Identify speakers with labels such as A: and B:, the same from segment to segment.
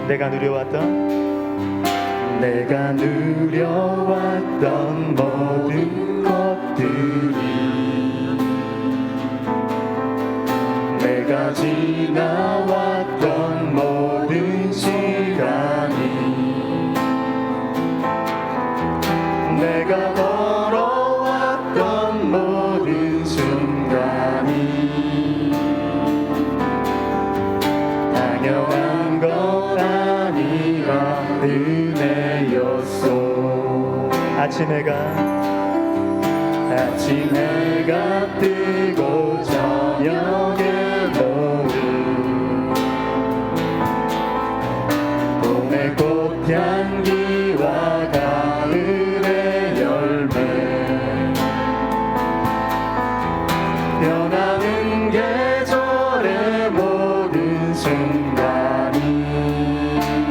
A: 내가 누려왔던 모든 것들이 내가 지나왔던 모든 시간이 내가 걸어왔던 모든 순간이 당연한 것 아니라 은혜였소. 아침에 해가 뜨고 저녁에 노을 봄의 꽃향기와 가을의 열매 변하는 계절의 모든 순간이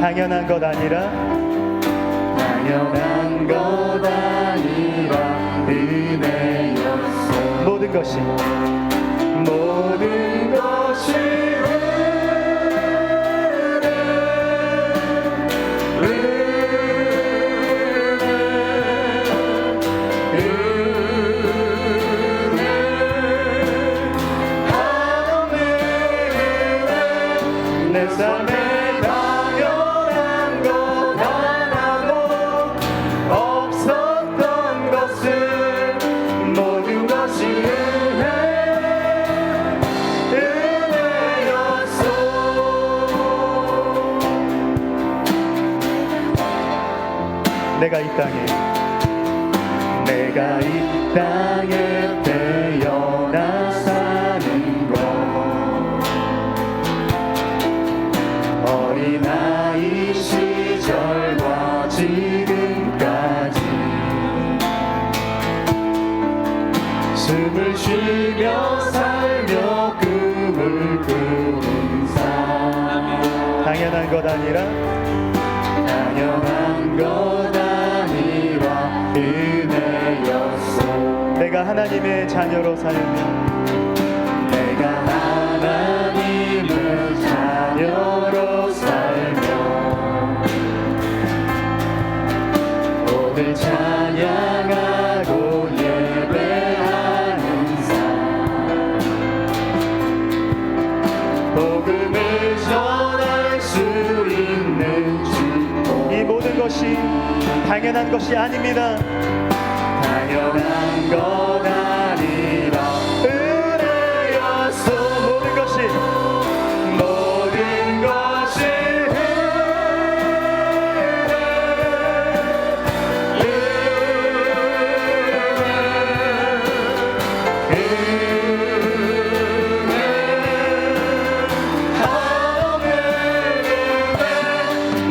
A: 당연한 것 아니라 은혜였소. 모든 것이 내 삶에 당연한 것 하나도 없었던 것을 모든 것이 은혜였소. 내가 이 땅에 태어나 사는 것 어린아이 시절과 지금까지 숨을 쉬며 살며 꿈을 꾸는 삶 당연한 것 아니라 은혜였소. 내가 하나님의 자녀로 살며 오늘 찬양하고 예배하는 삶 복음을 전할 수 있는 축복 이 모든 것이 당연한 것이 아닙니다. 당연한 것 아니라 은혜였소. 모든 것이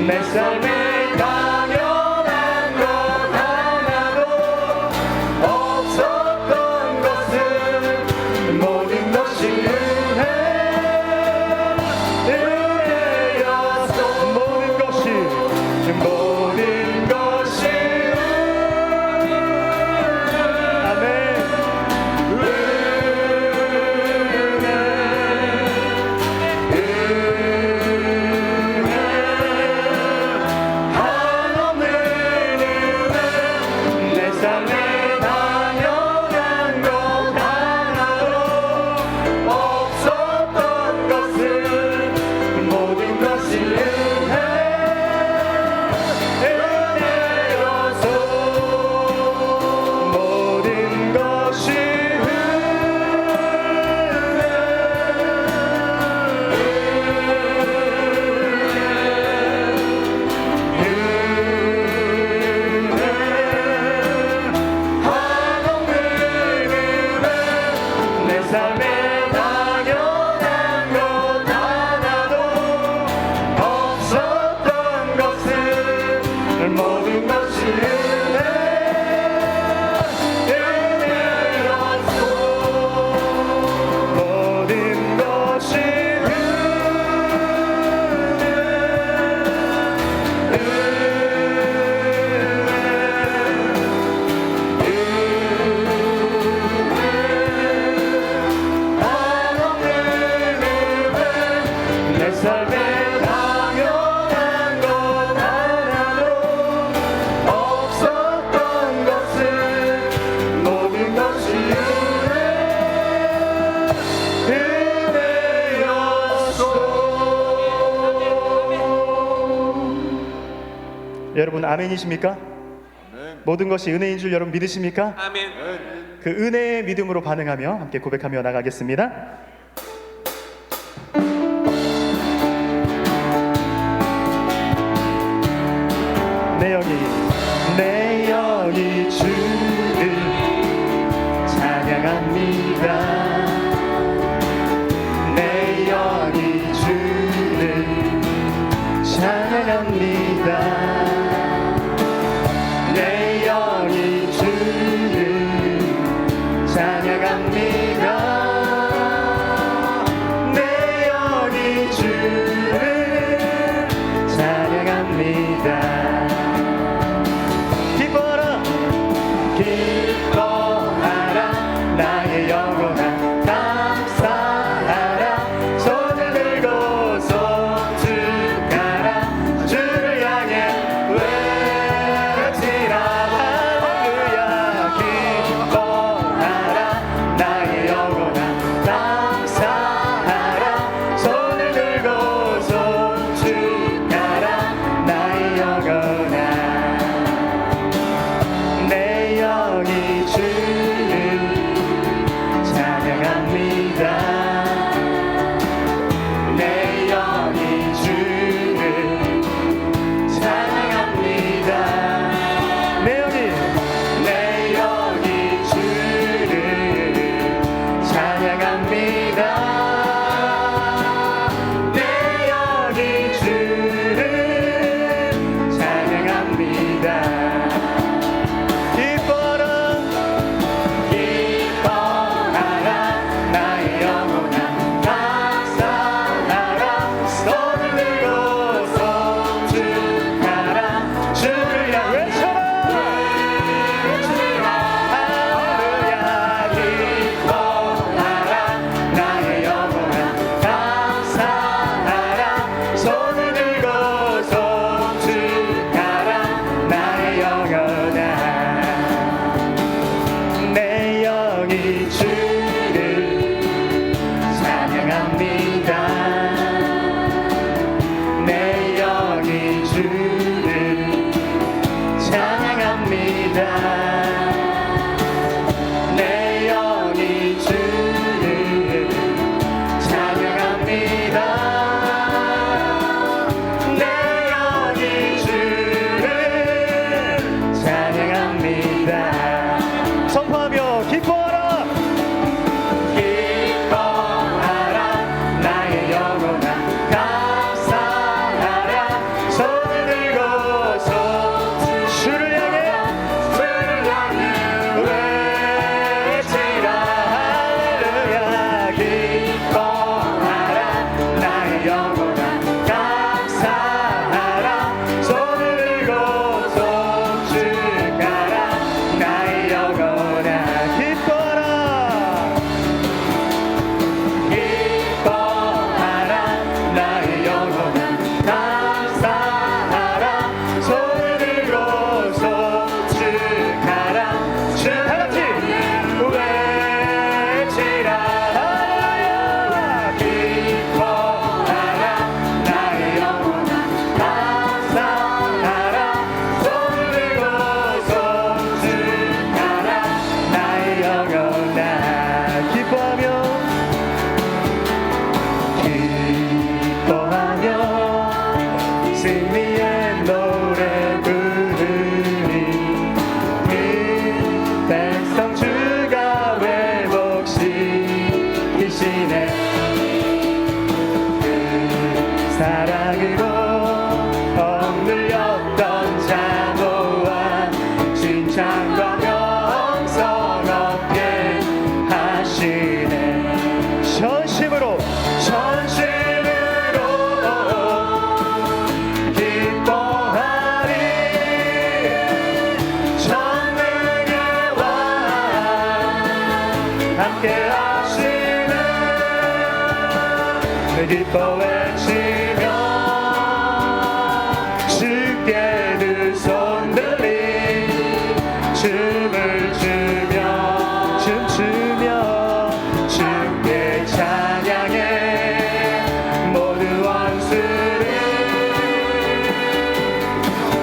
A: 내 삶에 당연한 것 하나도 없었던 것을 모든 것이 은혜였소. 모든 것이 아멘. 은혜였소. 여러분 아멘이십니까? 모든 것이 은혜인 줄 여러분 믿으십니까?
B: 아멘.
A: 그 은혜의 믿음으로 반응하며 함께 고백하며 나가겠습니다. 내 영이 주를 찬양합니다. 내 영이 주를 찬양합니다. 내 영이 주를 찬양합니다. 내 영이 주를 찬양합니다. 기뻐하라 나의 영혼아 감사하라 손을 들고 송축하라 주를 향해 외치라 할렐루야. 기뻐하라 나의 영혼아 감사하라 손을 들고 송축하라 나의 영혼아. 내 영이 주를 찬양합니다. 내 영이 주를 찬양합니다. 내 영이 주를 찬양합니다. 내 영이 주를 찬양합니다. 기뻐 외치며 주께 두 손 들리 춤을 추며 춤추며 주께 찬양해 모두 원수를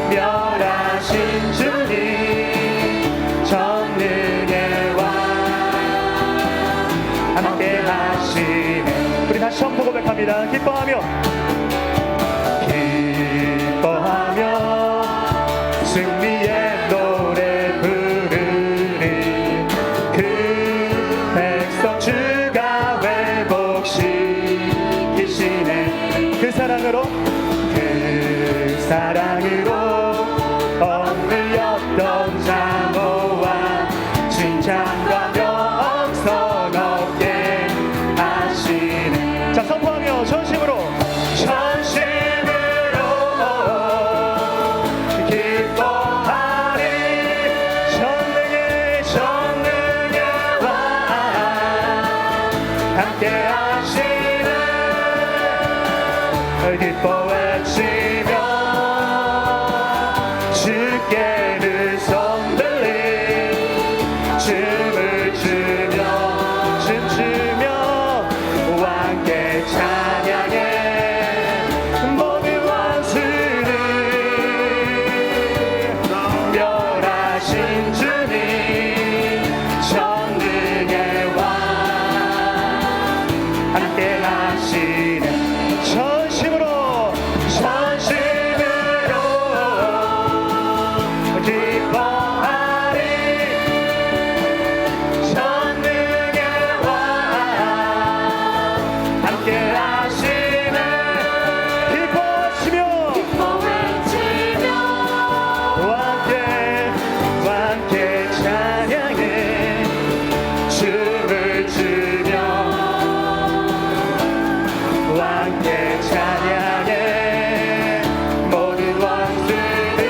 A: 멸 하시네. 우리 다시 한번 고백합니다. 기뻐하며 승리의 노래 부르리. 그 백성 주가 회복시키시네. 그 사랑으로 억눌렸던 자모와 칭찬과 명성 얻게 하시네. 자, 선포하며 전심으로 기뻐하리. 전능의 왕 함께 하시네. 기뻐 외치며 주께를 손들리 춤을 추며 왕께 찬양해. 모든 원수를 멸하신 주님 전능의 왕 함께 하시네. 전심으로 기뻐하리. 전능의 왕 함께 하시네. 기뻐하시며 왕께 찬양해. 춤을 추며 왕께 찬양해. 모든 왕들이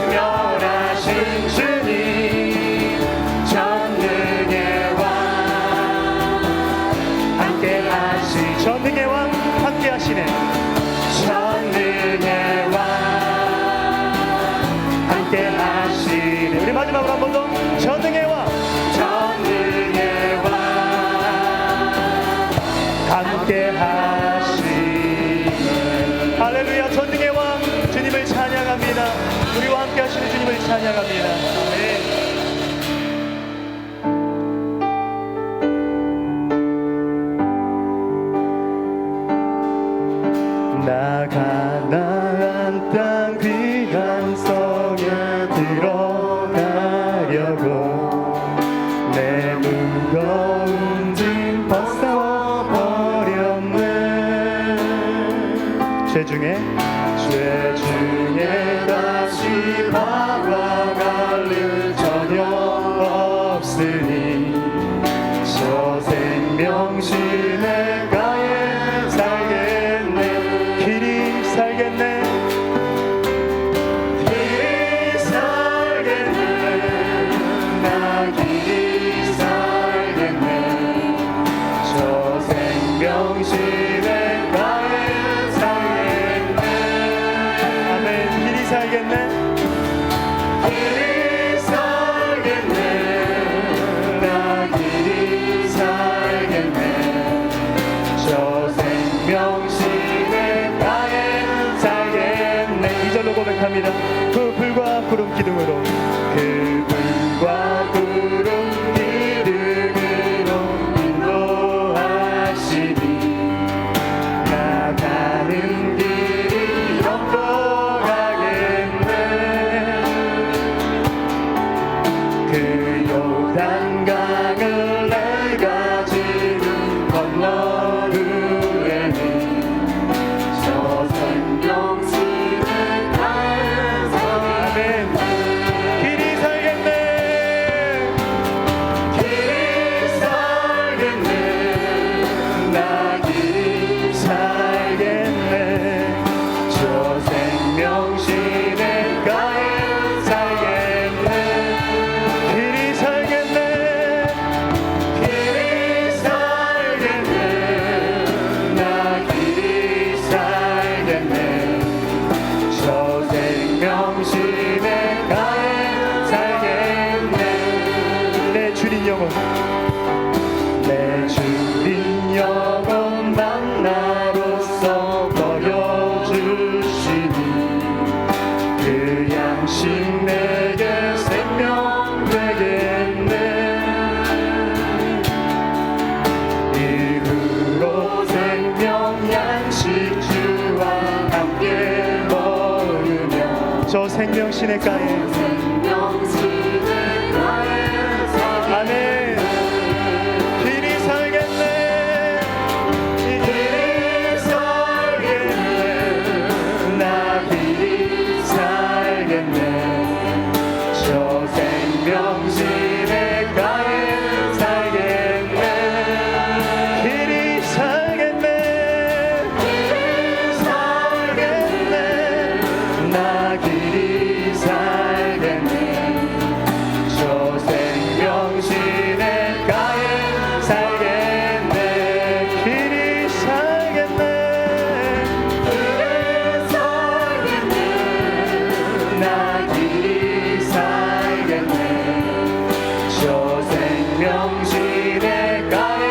A: 멸하신 주님 전능의 왕 함께 하시. 전능의 왕 함께 하시네. 전능의 왕 함께 하시네. 우리 마지막으로 한 번 더. 전능의 왕 함께 하시네. 할렐루야. 전능의 왕 주님을 찬양합니다. 우리와 함께 하시는 주님을 찬양합니다. 아멘. 나 가나안 땅 귀한 성에 들어가려고 내 무거운 짐 벗어버렸네. 죄 중에 다시 바와 갈릴 전혀 없으니 저 생명신의 가에 살겠네. 길이 살겠네. 나 길이 살겠네. 저 생명신의 가에 살겠네. 아멘. 길이 살겠네. 길이 살겠네. 나 길이 살겠네. 저 생명신의 가에 살겠네. 2절로 고백합니다. 그 불과 구름 기둥으로 그 불과 구름 기둥으로 인도하시니 나가는 길이 영원하겠네. 그 요단강을 내가 지금 건너 후에는 저 생명신의 가에서 아멘. 길이 살겠네. 길이 살겠네. 나 길이 살겠네. 저 생명신의 가에 살겠네. 길이 살겠네. 길이 살겠네. 나 길이 살겠네. 저 생명신의 가에 살겠네. 내 주린 영혼 내 주린 영혼 만나로서 버려주시니 그 양식 내게 생명 되겠네. 생명 시냇가에 아멘. 길이 살겠네 이 길이 살겠네 나 길이 살겠네 저 생명 시냇가에 살겠네 길이 살겠네 길이 살겠네 나 길이 살겠네 저 생명 시냇가에 살겠네 길이 살겠네 길이 살겠네 나 길이 살겠네 저 생명 시냇가에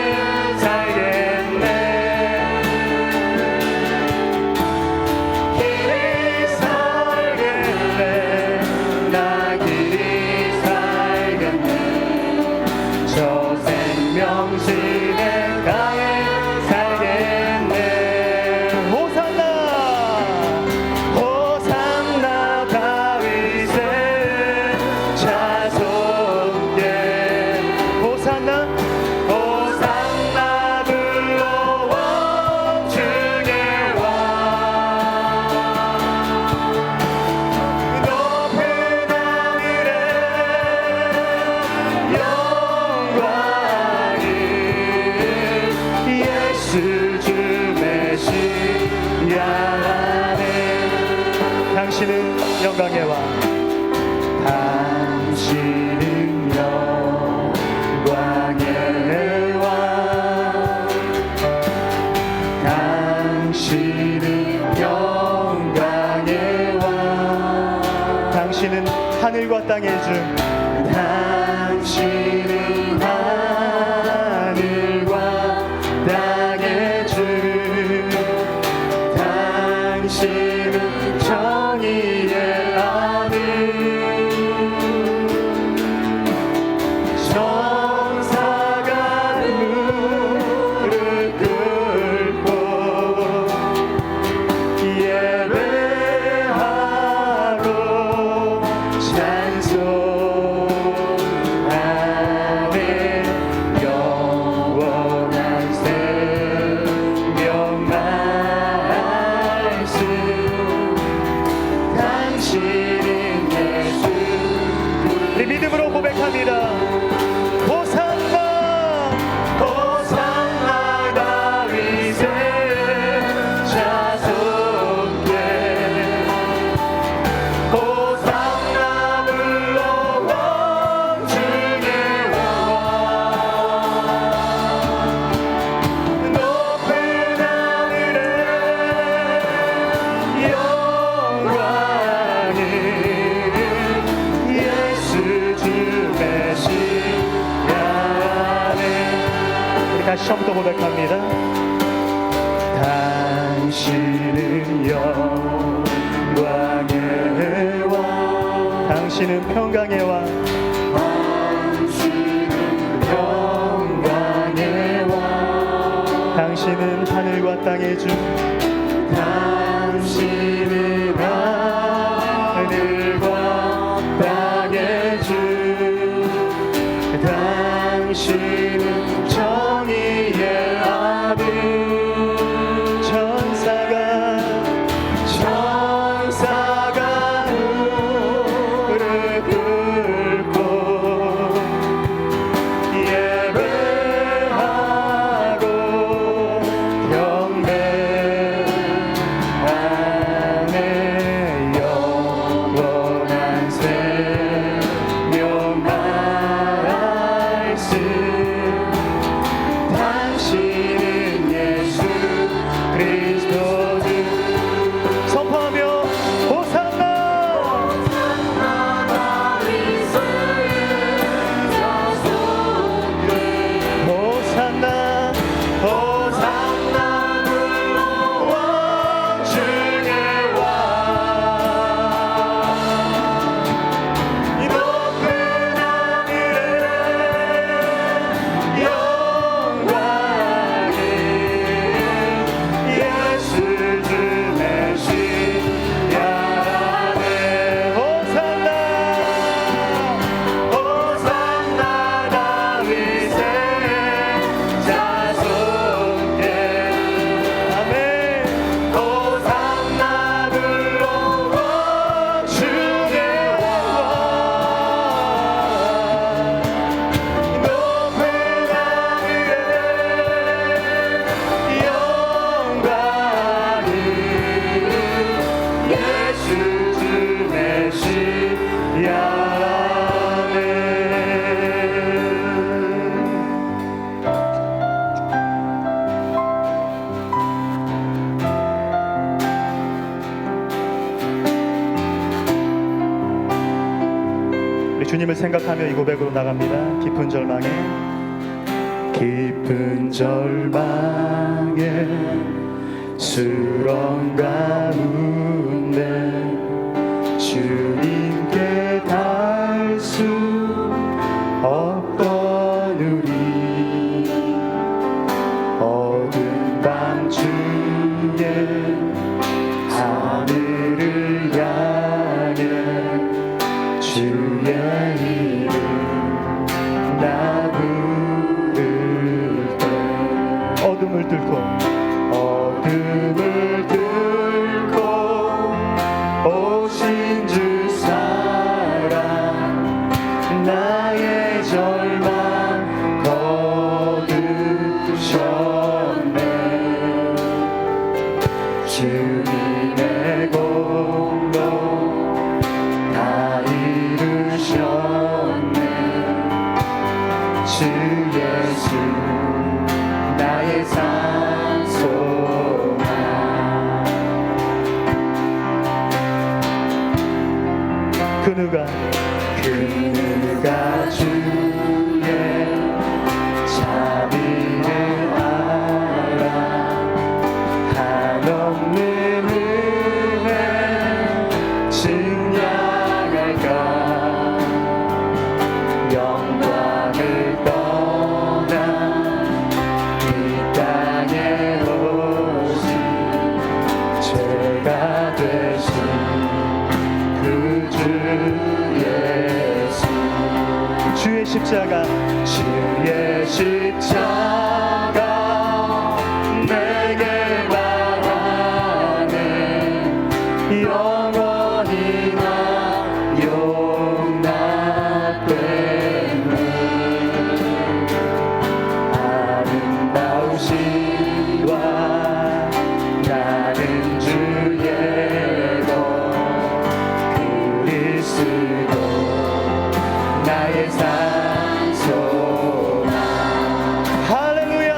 A: 살겠네 길이 살겠네 나 길이 살겠네 저 생명 시냇가에 살겠네 호산나 호산나 다윗의 자손께 호산나 호산나 불러와 주의 왕 높은 하늘에 영광이 예수 주 메시아 안에 당신은 영광의 왕 당신은 영광의 왕 당신은 영광의 왕 당신은 하늘과 땅의 주 당신은 하늘과 땅의 주 당신은 정의의 아들 천사가 무릎 꿇고 예배하고 찬송하네 영원한 생명 말씀 당신은 예수 우리 믿음으로 고백합니다. 호산나 호산나 다윗의 자손께 호산나 불러와 주의 왕 높은 하늘에 영광이 예수 주 메시아 안에 우리 다시 처음부터 고백합니다. 당신은 영광의 왕 당신은 평강의 왕 당신은 영광의 왕 당신은 하늘과 땅의 주 당신은 하늘과 땅의 주 당신은 정의의 아들 천사가 무릎 꿇고 예배하고 경배하네 영원한 생명 말씀 당신은 예수 그리스도 주 선포하며 호산나 호산나 호산나 불러와 주의 왕 이 높은 하늘에 주님을 생각하며 이 고백으로 나갑니다. 깊은 절망에 수렁 가운데 주님께 닿을 수 없던 우리 어두운 밤 중에 하늘을 향해 주의 이름 나 부를 때 어둠을 뚫고 오신 주 사랑 나의 절망 거두셨네 주님의 공로 다 이루셨네 주 예수 나의 산 소망 그 누가 주의 자비를 알아 한없는 은혜 증량할까 영광을 떠나 이 땅에 오신 죄가 되신 그 주 예수 주의 십자가 내게 말하네 영원히 나 용납되네 아름다우시와 나는 주의 것 그리스도 나의 산 소망 할렐루야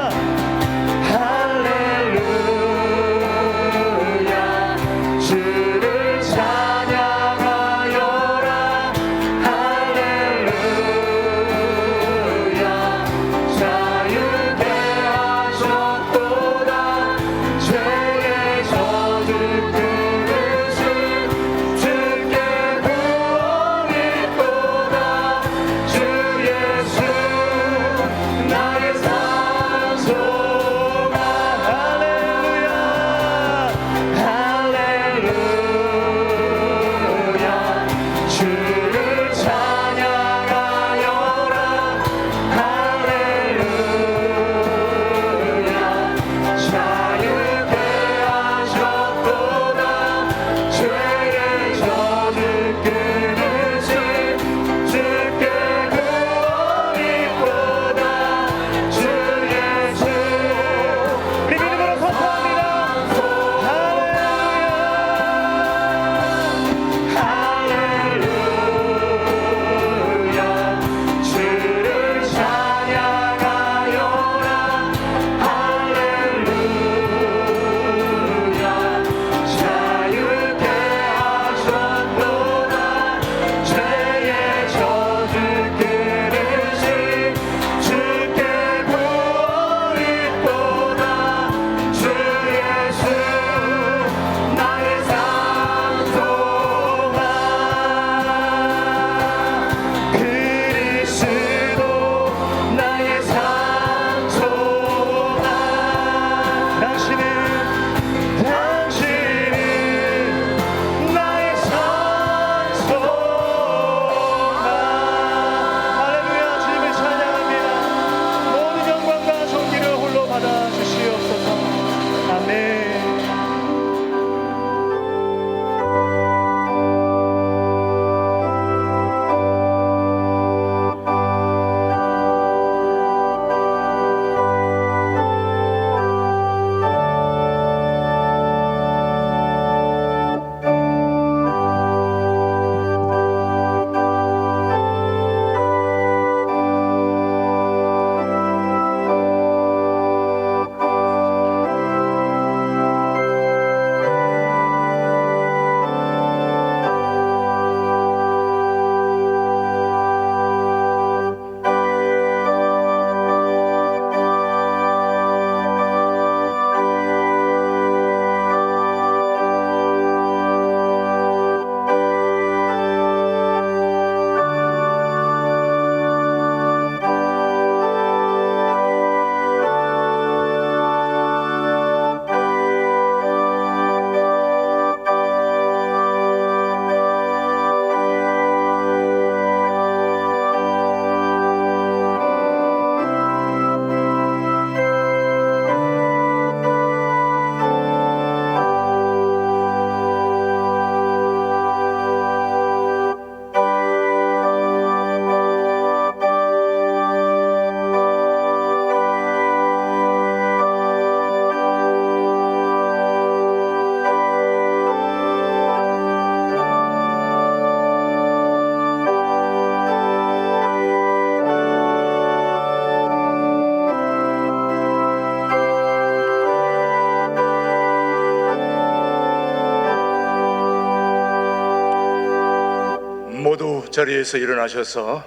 B: 자리에서 일어나셔서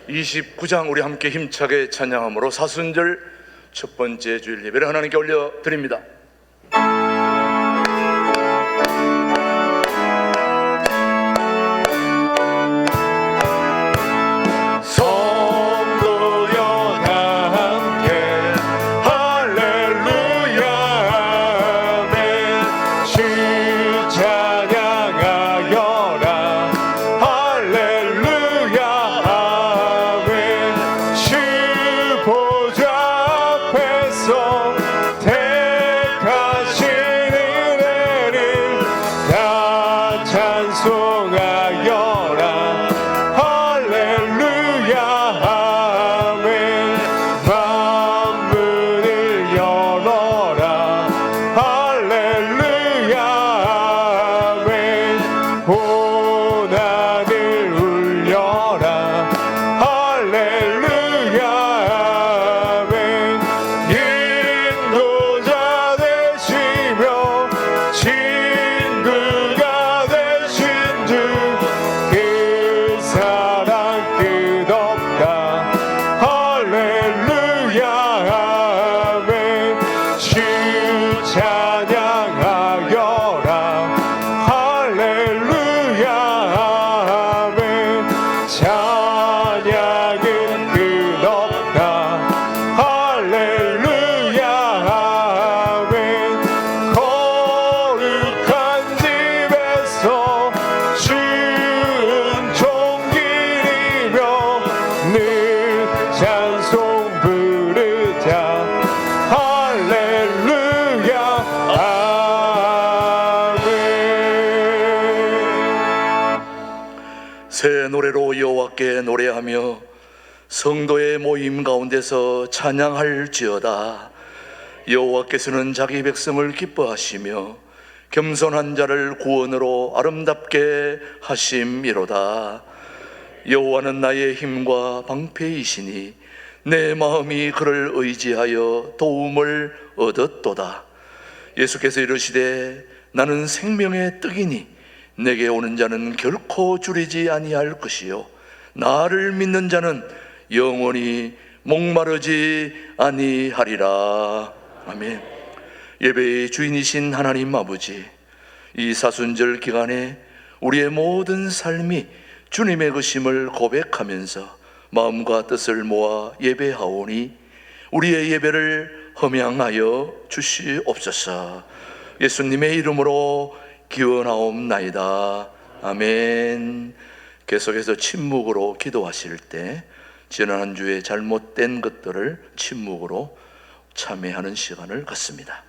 B: 29장 우리 함께 힘차게 찬양함으로 사순절 첫 번째 주일 예배를 하나님께 올려드립니다. 새 노래로 여호와께 노래하며 성도의 모임 가운데서 찬양할지어다. 여호와께서는 자기 백성을 기뻐하시며 겸손한 자를 구원으로 아름답게 하심이로다. 여호와는 나의 힘과 방패이시니 내 마음이 그를 의지하여 도움을 얻었도다. 예수께서 이르시되 나는 생명의 떡이니 내게 오는 자는 결코 줄이지 아니할 것이요 나를 믿는 자는 영원히 목마르지 아니하리라. 아멘. 예배의 주인이신 하나님 아버지, 이 사순절 기간에 우리의 모든 삶이 주님의 것임을 고백하면서 마음과 뜻을 모아 예배하오니 우리의 예배를 험양하여 주시옵소서. 예수님의 이름으로 기원하옵나이다. 아멘. 계속해서 침묵으로 기도하실 때 지난 한 주에 잘못된 것들을 침묵으로 참회하는 시간을 갖습니다.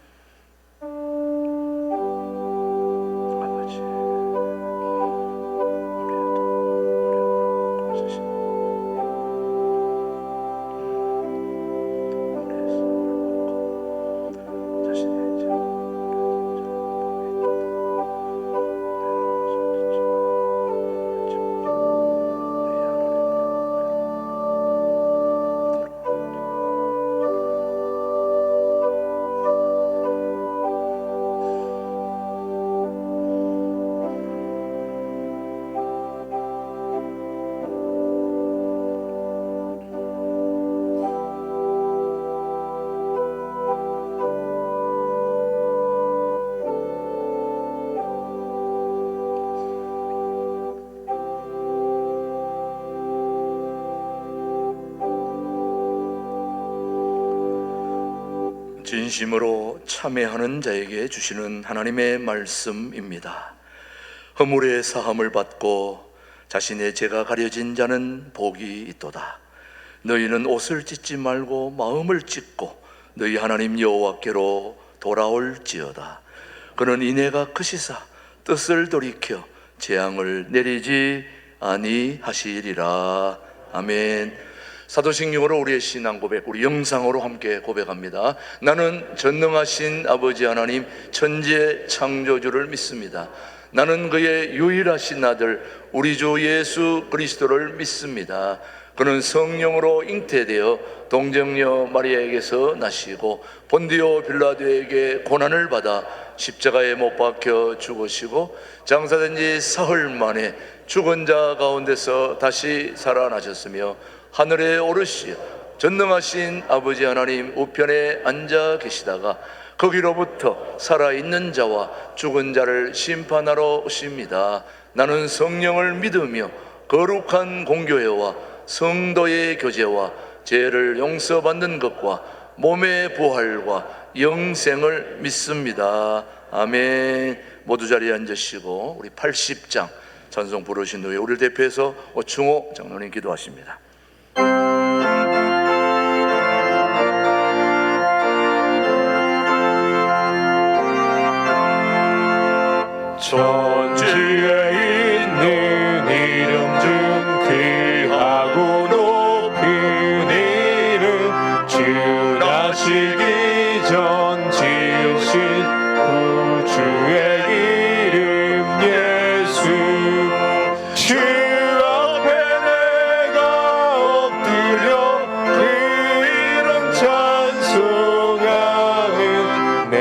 B: 진심으로 참회하는 자에게 주시는 하나님의 말씀입니다. 허물의 사함을 받고 자신의 죄가 가려진 자는 복이 있도다. 너희는 옷을 찢지 말고 마음을 찢고 너희 하나님 여호와께로 돌아올지어다. 그는 인애가 크시사 뜻을 돌이켜 재앙을 내리지 아니하시리라. 아멘. 사도신경으로 우리의 신앙 고백, 우리 영상으로 함께 고백합니다. 나는 전능하신 아버지 하나님 천지의 창조주를 믿습니다. 나는 그의 유일하신 아들 우리 주 예수 그리스도를 믿습니다. 그는 성령으로 잉태되어 동정녀 마리아에게서 나시고 본디오 빌라도에게 고난을 받아 십자가에 못 박혀 죽으시고 장사된 지 사흘 만에 죽은 자 가운데서 다시 살아나셨으며 하늘에 오르시어 전능하신 아버지 하나님 우편에 앉아 계시다가 거기로부터 살아있는 자와 죽은 자를 심판하러 오십니다. 나는 성령을 믿으며 거룩한 공교회와 성도의 교제와 죄를 용서받는 것과 몸의 부활과 영생을 믿습니다. 아멘. 모두 자리에 앉으시고 우리 80장 찬송 부르신 후에 우리를 대표해서 오충호 장로님 기도하십니다.
C: 천지에 있는 이름 중 귀하고 높은 이름 주 나시기 전 지으신 구주의 이름 예수 주 앞에 내가 엎드려 그 이름 찬송하는 내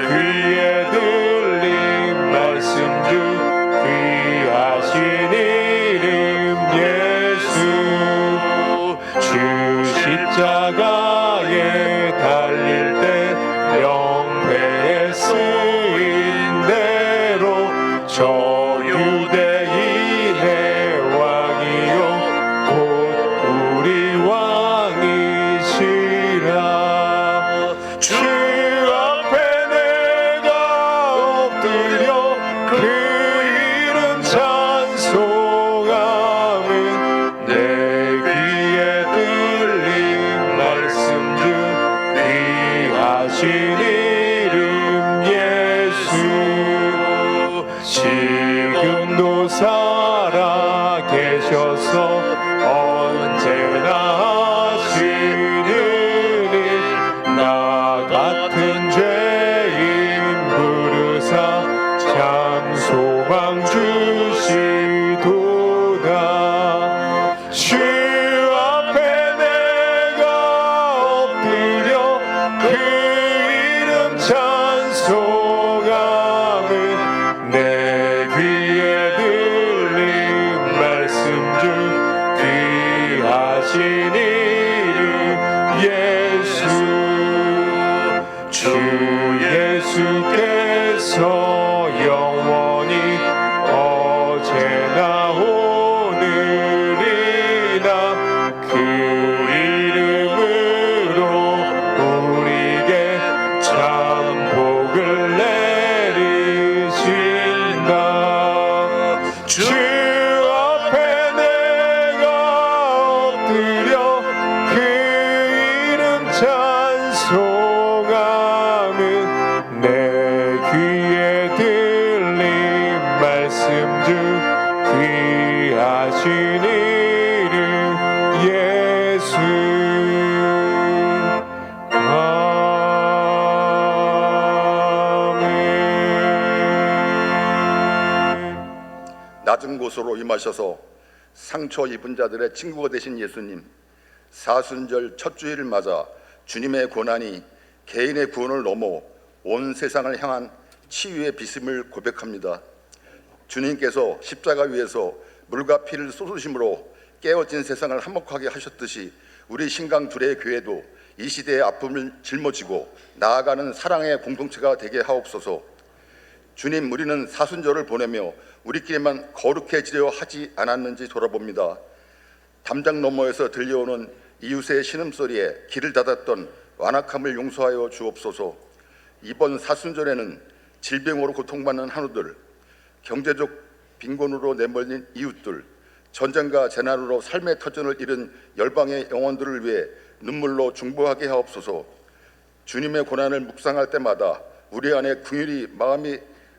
C: 귀에 들린 말씀 중 귀하신 이름 예수 주 십자가에 달릴 때 명패에 쓰인 대로 저 유대인의 왕이요 곧 우리 왕이시라 주 앞에 내가 엎드려 그 이름 찬송함은 내 귀에 들린 말씀 중 귀하신 이름 예수 지금도 살아 계셔서 언제나 하시는 일 나 같은 죄인 부르사 참 소망 주시도다 주 앞에 내가 엎드려 그 이름 찬송함은 내 귀에 들린 말씀 중 귀하신 이름 예수 주 예수께서 영원히 어제나 오늘이나 그 이름으로 우리에게 참 복을 내리신다 주 앞에 내가 엎드려 그 이름 찬송함은 내 귀에 들린 말씀 중 귀하신 이름 예수 아멘.
D: 낮은 곳으로 임하셔서 상처 입은 자들의 친구가 되신 예수님, 사순절 첫 주일을 맞아 주님의 고난이 개인의 구원을 넘어 온 세상을 향한 치유의 비심을 고백합니다. 주님께서 십자가 위에서 물과 피를 쏟으심으로 깨어진 세상을 화목하게 하셨듯이 우리 신강 둘의 교회도 이 시대의 아픔을 짊어지고 나아가는 사랑의 공동체가 되게 하옵소서. 주님, 우리는 사순절을 보내며 우리끼리만 거룩해지려 하지 않았는지 돌아봅니다. 담장 너머에서 들려오는 이웃의 신음소리에 길을 닫았던 완악함을 용서하여 주옵소서. 이번 사순절에는 질병으로 고통받는 한우들, 경제적 빈곤으로 내몰린 이웃들, 전쟁과 재난으로 삶의 터전을 잃은 열방의 영혼들을 위해 눈물로 중보하게 하옵소서. 주님의 고난을 묵상할 때마다 우리 안에 긍휼히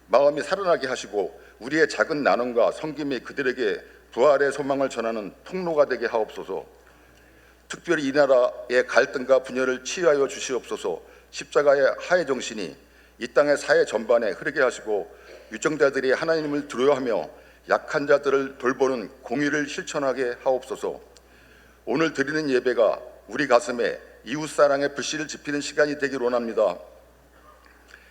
D: 마음이 살아나게 하시고 우리의 작은 나눔과 섬김이 그들에게 부활의 소망을 전하는 통로가 되게 하옵소서. 특별히 이 나라의 갈등과 분열을 치유하여 주시옵소서. 십자가의 하해 정신이 이 땅의 사회 전반에 흐르게 하시고 유정자들이 하나님을 두려워하며 약한 자들을 돌보는 공의를 실천하게 하옵소서. 오늘 드리는 예배가 우리 가슴에 이웃사랑의 불씨를 지피는 시간이 되길 원합니다.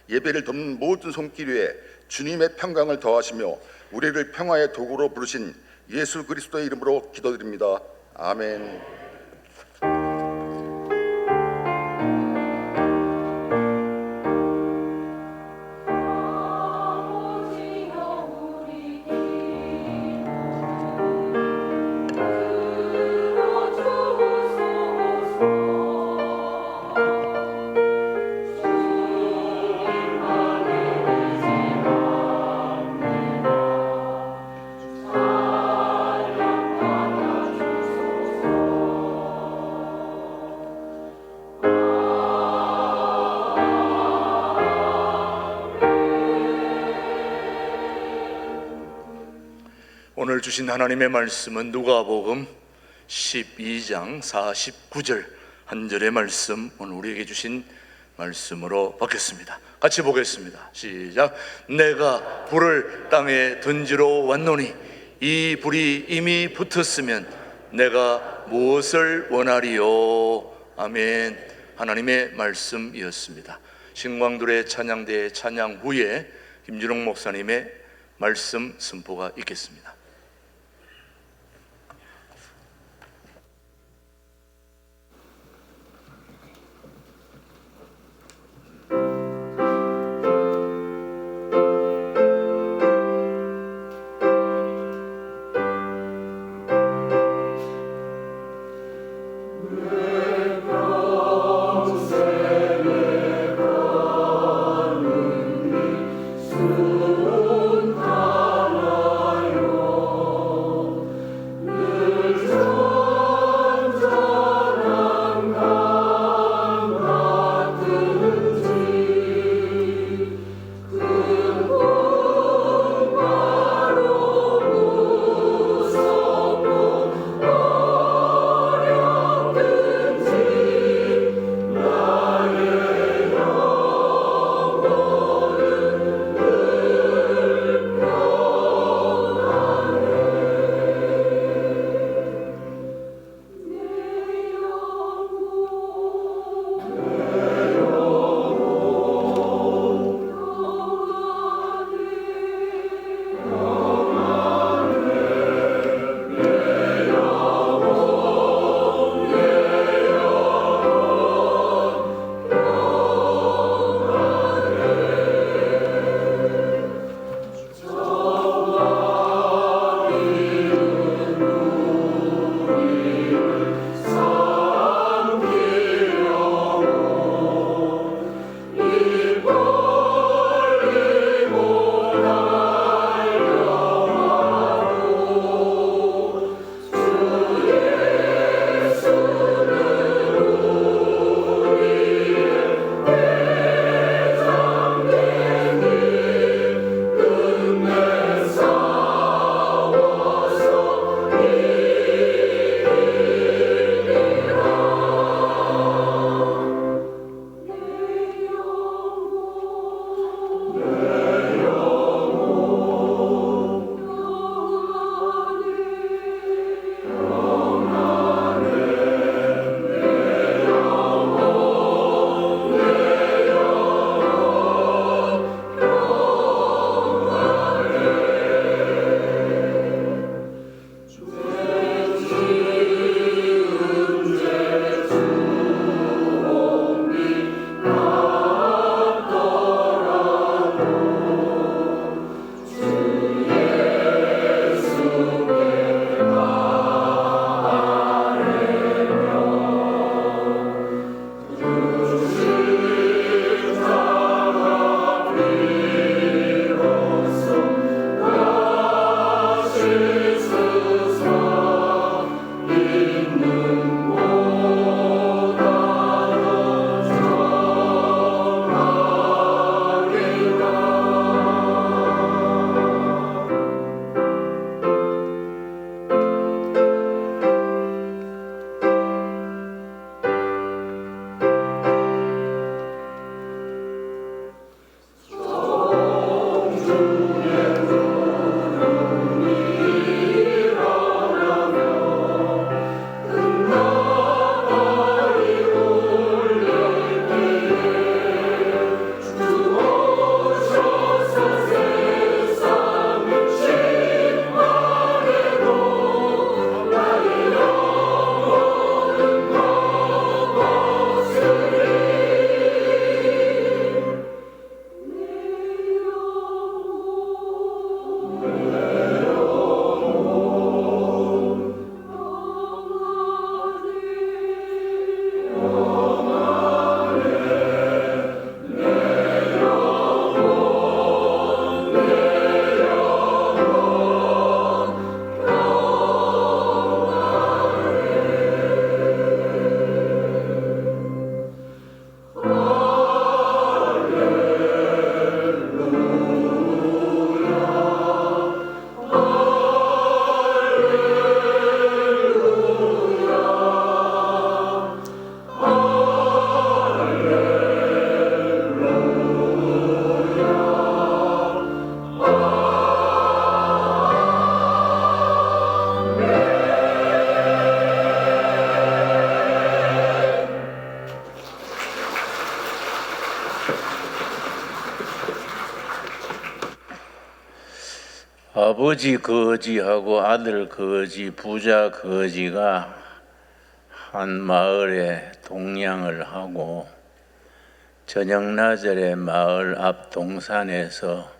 D: 예배를 돕는 모든 손길 위에 주님의 평강을 더하시며 우리를 평화의 도구로 부르신 예수 그리스도의 이름으로 기도드립니다. 아멘.
B: 오늘 주신 하나님의 말씀은 누가복음 12장 49절 한 절의 말씀, 오늘 우리에게 주신 말씀으로 받겠습니다. 같이 보겠습니다. 시작. 내가 불을 땅에 던지러 왔노니 이 불이 이미 붙었으면 내가 무엇을 원하리요. 아멘. 하나님의 말씀이었습니다. 신광들의 찬양대 찬양 후에 김준홍 목사님의 말씀 선포가 있겠습니다.
E: 손 하나요 아버지 거지하고 아들 거지, 부자 거지가 한 마을에 동냥을 하고 저녁나절에 마을 앞 동산에서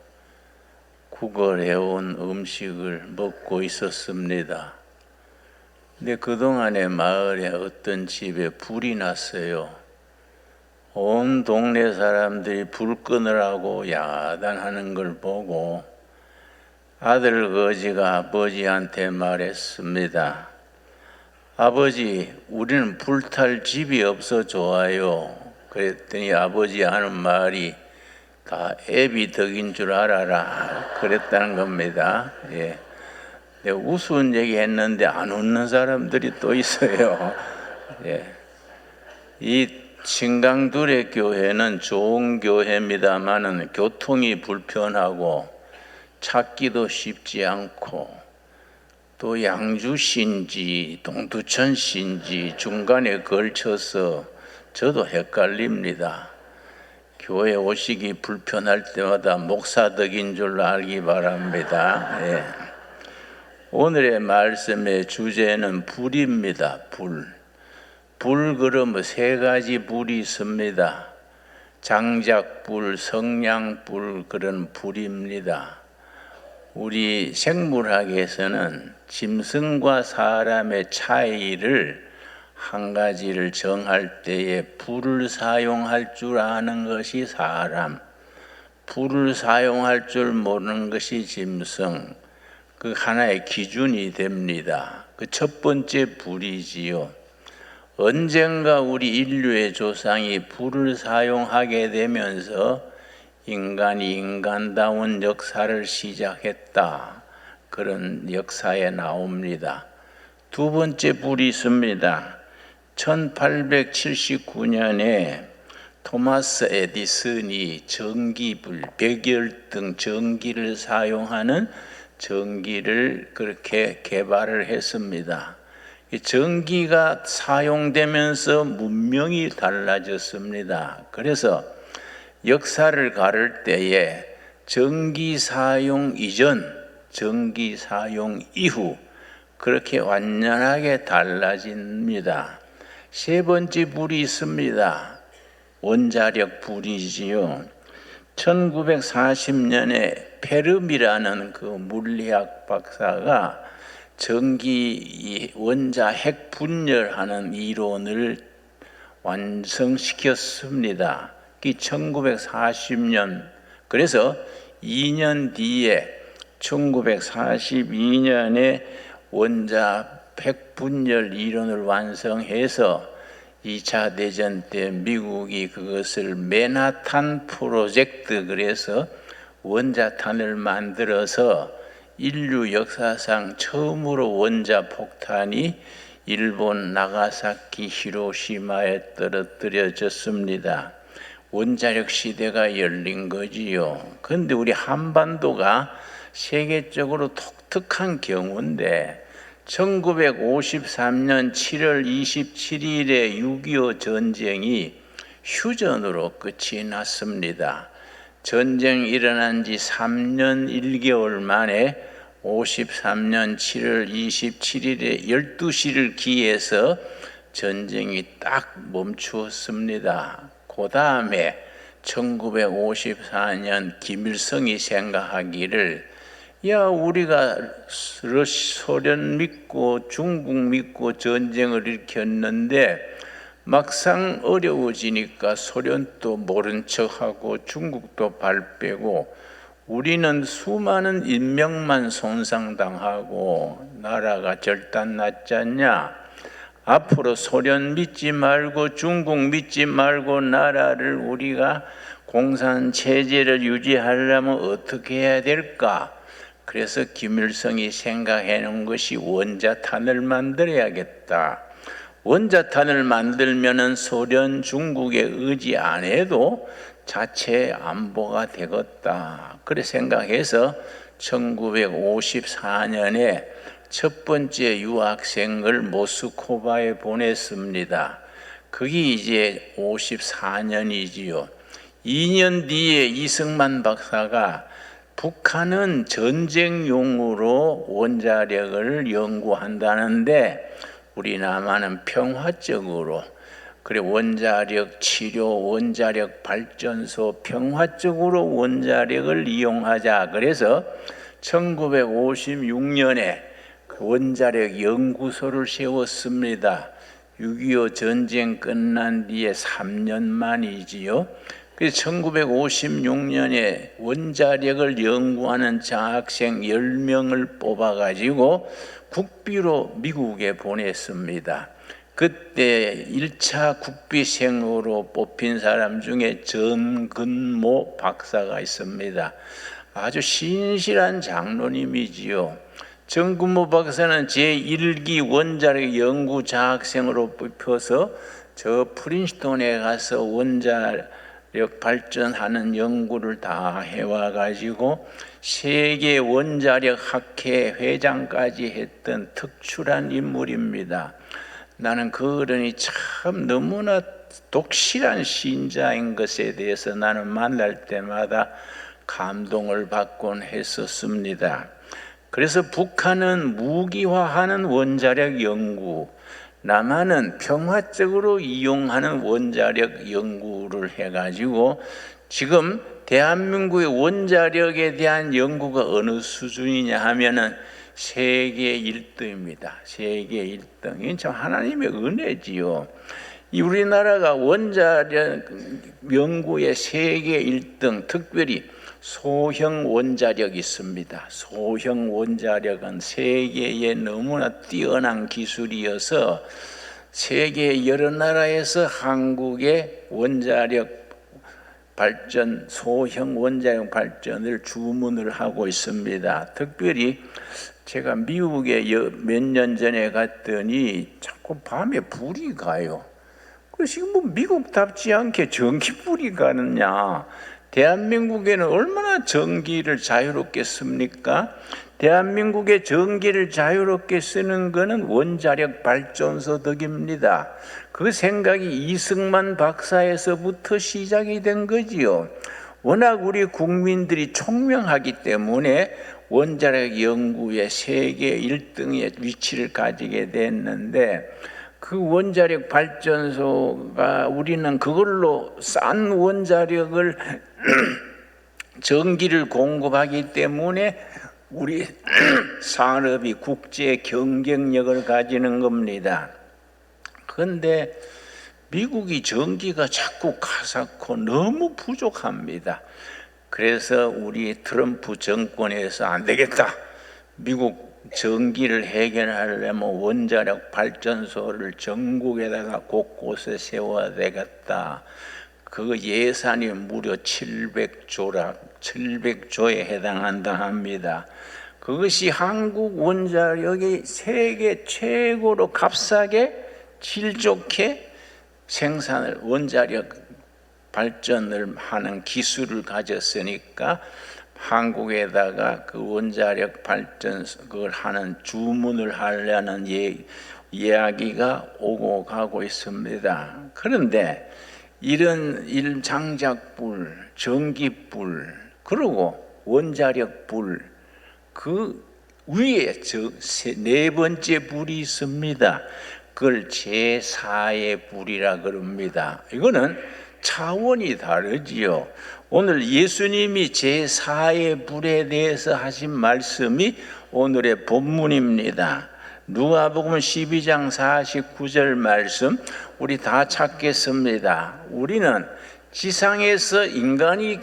E: 구걸해온 음식을 먹고 있었습니다. 근데 그동안에 마을에 어떤 집에 불이 났어요. 온 동네 사람들이 불 끄느라고 야단하는 걸 보고 아들 거지가 아버지한테 말했습니다. 아버지, 우리는 불탈 집이 없어 좋아요. 그랬더니 아버지 하는 말이 다 애비 덕인 줄 알아라 그랬다는 겁니다. 예. 내가 우스운 얘기 했는데 안 웃는 사람들이 또 있어요. 예. 이 신강두레 교회는 좋은 교회입니다만은 교통이 불편하고 찾기도 쉽지 않고 또 양주신지 동두천신지 중간에 걸쳐서 저도 헷갈립니다. 교회 오시기 불편할 때마다 목사덕인 줄 알기 바랍니다. 예. 오늘의 말씀의 주제는 불입니다. 불 그러면 세 가지 불이 있습니다. 장작불, 성냥불 그런 불입니다. 우리 생물학에서는 짐승과 사람의 차이를 한 가지를 정할 때에 불을 사용할 줄 아는 것이 사람, 불을 사용할 줄 모르는 것이 짐승, 그 하나의 기준이 됩니다. 그 첫 번째 불이지요. 언젠가 우리 인류의 조상이 불을 사용하게 되면서 인간이 인간다운 역사를 시작했다. 그런 역사에 나옵니다. 두 번째 불이 있습니다. 1879년에 토마스 에디슨이 전기불, 백열등 전기를 사용하는 전기를 그렇게 개발을 했습니다. 전기가 사용되면서 문명이 달라졌습니다. 그래서 역사를 가를 때에 전기 사용 이전, 전기 사용 이후 그렇게 완전하게 달라집니다. 세 번째 불이 있습니다. 원자력 불이지요. 1940년에 페르미라는 그 물리학 박사가 전기 원자 핵 분열하는 이론을 완성시켰습니다. 1940년, 그래서 2년 뒤에 1942년에 원자 핵 분열 이론을 완성해서 2차 대전 때 미국이 그것을 맨하탄 프로젝트, 그래서 원자탄을 만들어서 인류 역사상 처음으로 원자 폭탄이 일본 나가사키 히로시마에 떨어뜨려졌습니다. 원자력 시대가 열린 거지요. 그런데 우리 한반도가 세계적으로 독특한 경우인데 1953년 7월 27일에 6.25 전쟁이 휴전으로 끝이 났습니다. 전쟁이 일어난 지 3년 1개월 만에 53년 7월 27일에 12시를 기해서 전쟁이 딱 멈추었습니다. 그 다음에 1954년 김일성이 생각하기를 우리가 소련 믿고 중국 믿고 전쟁을 일으켰는데 막상 어려워지니까 소련도 모른 척하고 중국도 발 빼고 우리는 수많은 인명만 손상당하고 나라가 절단났지 않냐. 앞으로 소련 믿지 말고 중국 믿지 말고 나라를 우리가 공산 체제를 유지하려면 어떻게 해야 될까? 그래서 김일성이 생각해 놓은 것이 원자탄을 만들어야겠다. 원자탄을 만들면은 소련, 중국에 의지 안 해도 자체 안보가 되겠다. 그래 생각해서 1954년에 첫 번째 유학생을 모스크바에 보냈습니다. 그게 이제 54년이지요. 2년 뒤에 이승만 박사가 북한은 전쟁용으로 원자력을 연구한다는데 우리 남한은 평화적으로, 그래 원자력 치료, 원자력 발전소 평화적으로 원자력을 이용하자. 그래서 1956년에 원자력 연구소를 세웠습니다. 6.25 전쟁 끝난 뒤에 3년 만이지요. 그래서 1956년에 원자력을 연구하는 장학생 10명을 뽑아가지고 국비로 미국에 보냈습니다. 그때 1차 국비생으로 뽑힌 사람 중에 전근모 박사가 있습니다. 아주 신실한 장로님이지요. 전근모 박사는 제1기 원자력 연구 장학생으로 뽑혀서 저 프린스톤에 가서 원자력 발전하는 연구를 다 해와가지고 세계 원자력 학회 회장까지 했던 특출한 인물입니다. 나는 그 어른이 참 너무나 독실한 신자인 것에 대해서 나는 만날 때마다 감동을 받곤 했었습니다. 그래서 북한은 무기화하는 원자력 연구, 남한은 평화적으로 이용하는 원자력 연구를 해가지고 지금 대한민국의 원자력에 대한 연구가 어느 수준이냐 하면은 세계 1등입니다. 세계 1등. 이건 참 하나님의 은혜지요. 이 우리나라가 원자력 연구의 세계 1등, 특별히 소형 원자력이 있습니다. 소형 원자력은 세계에 너무나 뛰어난 기술이어서 세계 여러 나라에서 한국의 원자력 발전, 소형 원자력 발전을 주문을 하고 있습니다. 특별히 제가 미국에 몇 년 전에 갔더니 자꾸 밤에 불이 가요. 그래서 뭐 미국답지 않게 전기불이 가느냐. 대한민국에는 얼마나 전기를 자유롭게 씁니까? 대한민국의 전기를 자유롭게 쓰는 것은 원자력 발전소 덕입니다. 그 생각이 이승만 박사에서부터 시작이 된 거지요. 워낙 우리 국민들이 총명하기 때문에 원자력 연구의 세계 1등의 위치를 가지게 됐는데 그 원자력 발전소가 우리는 그걸로 싼 원자력을 전기를 공급하기 때문에 우리 산업이 국제 경쟁력을 가지는 겁니다. 그런데 미국이 전기가 자꾸 가사코 너무 부족합니다. 그래서 우리 트럼프 정권에서 안 되겠다. 미국 전기를 해결하려면 원자력 발전소를 전국에다가 곳곳에 세워야 되겠다. 그 예산이 무려 700조에 해당한다 합니다. 그것이 한국 원자력이 세계 최고로 값싸게 질 좋게 생산을 원자력 발전을 하는 기술을 가졌으니까 한국에다가 그 원자력 발전 그걸 하는 주문을 하려는 이야기가 오고 가고 있습니다. 그런데 이런 장작불, 전기불, 그리고 원자력불 그 위에 네 번째 불이 있습니다. 그걸 제4의 불이라 그럽니다. 이거는 차원이 다르지요. 오늘 예수님이 제4의 불에 대해서 하신 말씀이 오늘의 본문입니다. 누가복음 12장 49절 말씀 우리 다 찾겠습니다. 우리는 지상에서 인간이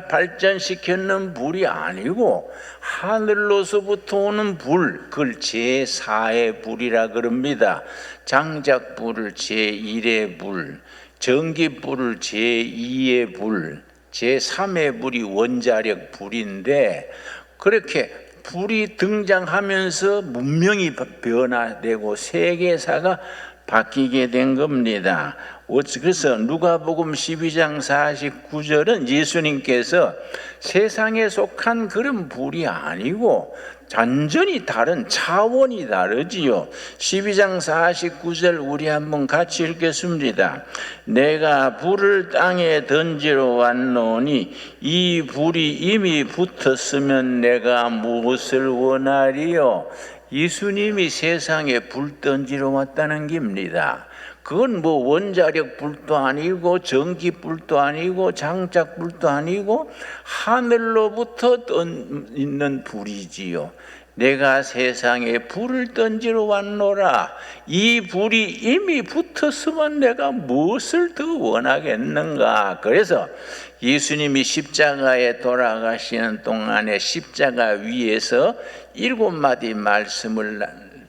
E: 발전시켰는 불이 아니고 하늘로서부터 오는 불, 그걸 제4의 불이라 그럽니다. 장작불을 제1의 불, 전기불을 제2의 불, 제3의 불이 원자력 불인데 그렇게 불이 등장하면서 문명이 변화되고 세계사가 바뀌게 된 겁니다. 그래서 누가복음 12장 49절은 예수님께서 세상에 속한 그런 불이 아니고 완전히 다른 차원이 다르지요. 12장 49절 우리 한번 같이 읽겠습니다. 내가 불을 땅에 던지러 왔노니 이 불이 이미 붙었으면 내가 무엇을 원하리요? 예수님이 세상에 불 던지러 왔다는 겁니다. 그건 뭐 원자력 불도 아니고 전기 불도 아니고 장작 불도 아니고 하늘로부터 있는 불이지요. 내가 세상에 불을 던지러 왔노라. 이 불이 이미 붙었으면 내가 무엇을 더 원하겠는가. 그래서 예수님이 십자가에 돌아가시는 동안에 십자가 위에서 7마디 말씀을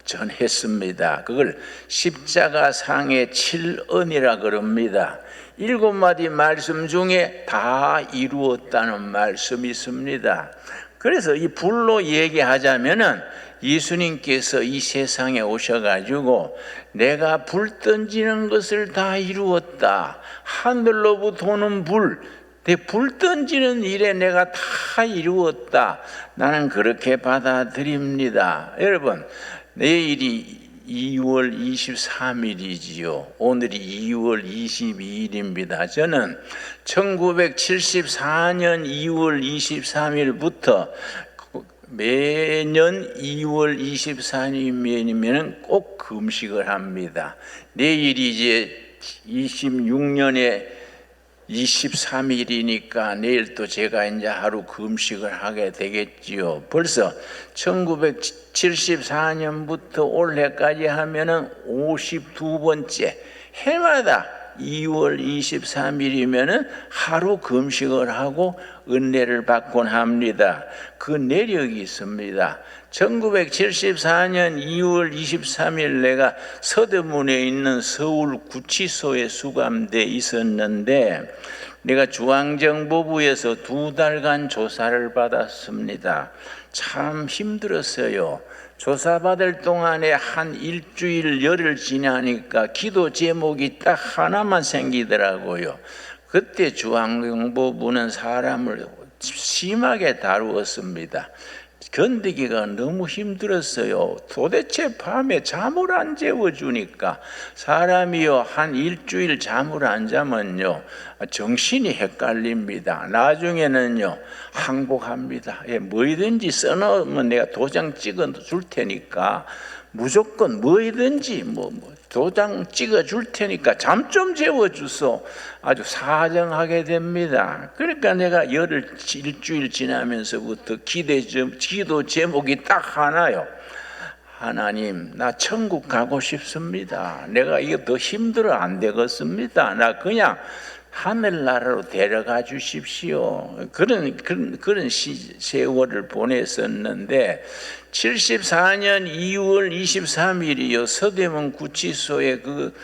E: 전했습니다. 그걸 십자가상의 7언이라 그럽니다. 7마디 말씀 중에 다 이루었다는 말씀이 있습니다. 그래서 이 불로 얘기하자면은 예수님께서 이 세상에 오셔가지고 내가 불 던지는 것을 다 이루었다. 하늘로부터 오는 불 던지는 일에 내가 다 이루었다. 나는 그렇게 받아들입니다. 여러분, 내일이 2월 23일이지요. 오늘이 2월 22일입니다. 저는 1974년 2월 23일부터 매년 2월 24일이면 꼭 금식을 합니다. 내일이 이제 26년에 23일이니까 내일 또 제가 이제 하루 금식을 하게 되겠지요. 벌써 1974년부터 올해까지 하면은 52번째, 해마다 2월 23일이면은 하루 금식을 하고 은혜를 받곤 합니다. 그 내력이 있습니다. 1974년 2월 23일 내가 서대문에 있는 서울 구치소에 수감돼 있었는데 내가 중앙정보부에서 2달간 조사를 받았습니다. 참 힘들었어요. 조사받을 동안에 한 일주일 열흘 지나니까 기도 제목이 딱 하나만 생기더라고요. 그때 중앙정보부는 사람을 심하게 다루었습니다. 견디기가 너무 힘들었어요. 도대체 밤에 잠을 안 재워주니까 사람이요 한 일주일 잠을 안 자면요 정신이 헷갈립니다. 나중에는요 항복합니다. 뭐든지 써놓으면 내가 도장 찍어 줄 테니까 무조건 뭐든지 도장 찍어 줄 테니까 잠 좀 재워주소. 아주 사정하게 됩니다. 그러니까 내가 일주일 지나면서부터 기도 제목이 딱 하나요. 하나님, 나 천국 가고 싶습니다. 내가 이게 더 힘들어 안 되겠습니다. 나 그냥 하늘나라로 데려가 주십시오. 그런 세월을 보냈었는데 74년 2월 23일이요 서대문 구치소에 그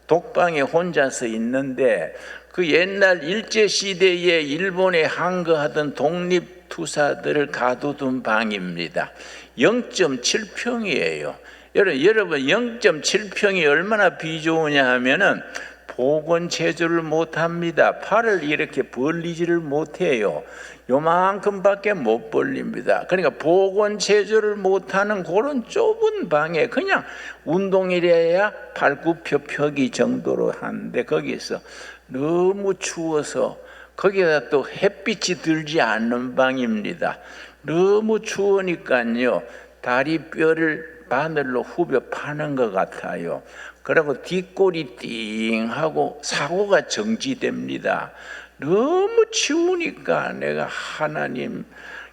E: 독방에 혼자서 있는데 그 옛날 일제시대에 일본에 항거하던 독립투사들을 가두던 방입니다. 0.7평이에요. 여러분 0.7평이 얼마나 비좋으냐 하면은 보건체조를 못합니다. 팔을 이렇게 벌리지를 못해요. 요만큼밖에 못 벌립니다. 그러니까 보건체조를 못하는 그런 좁은 방에 그냥 운동이래야 팔굽혀펴기 정도로 하는데 거기서 너무 추워서 거기에다 또 햇빛이 들지 않는 방입니다. 너무 추우니까요 다리뼈를 바늘로 후벼 파는 것 같아요. 그리고 뒷골이 띵하고 사고가 정지됩니다. 너무 추우니까 내가 하나님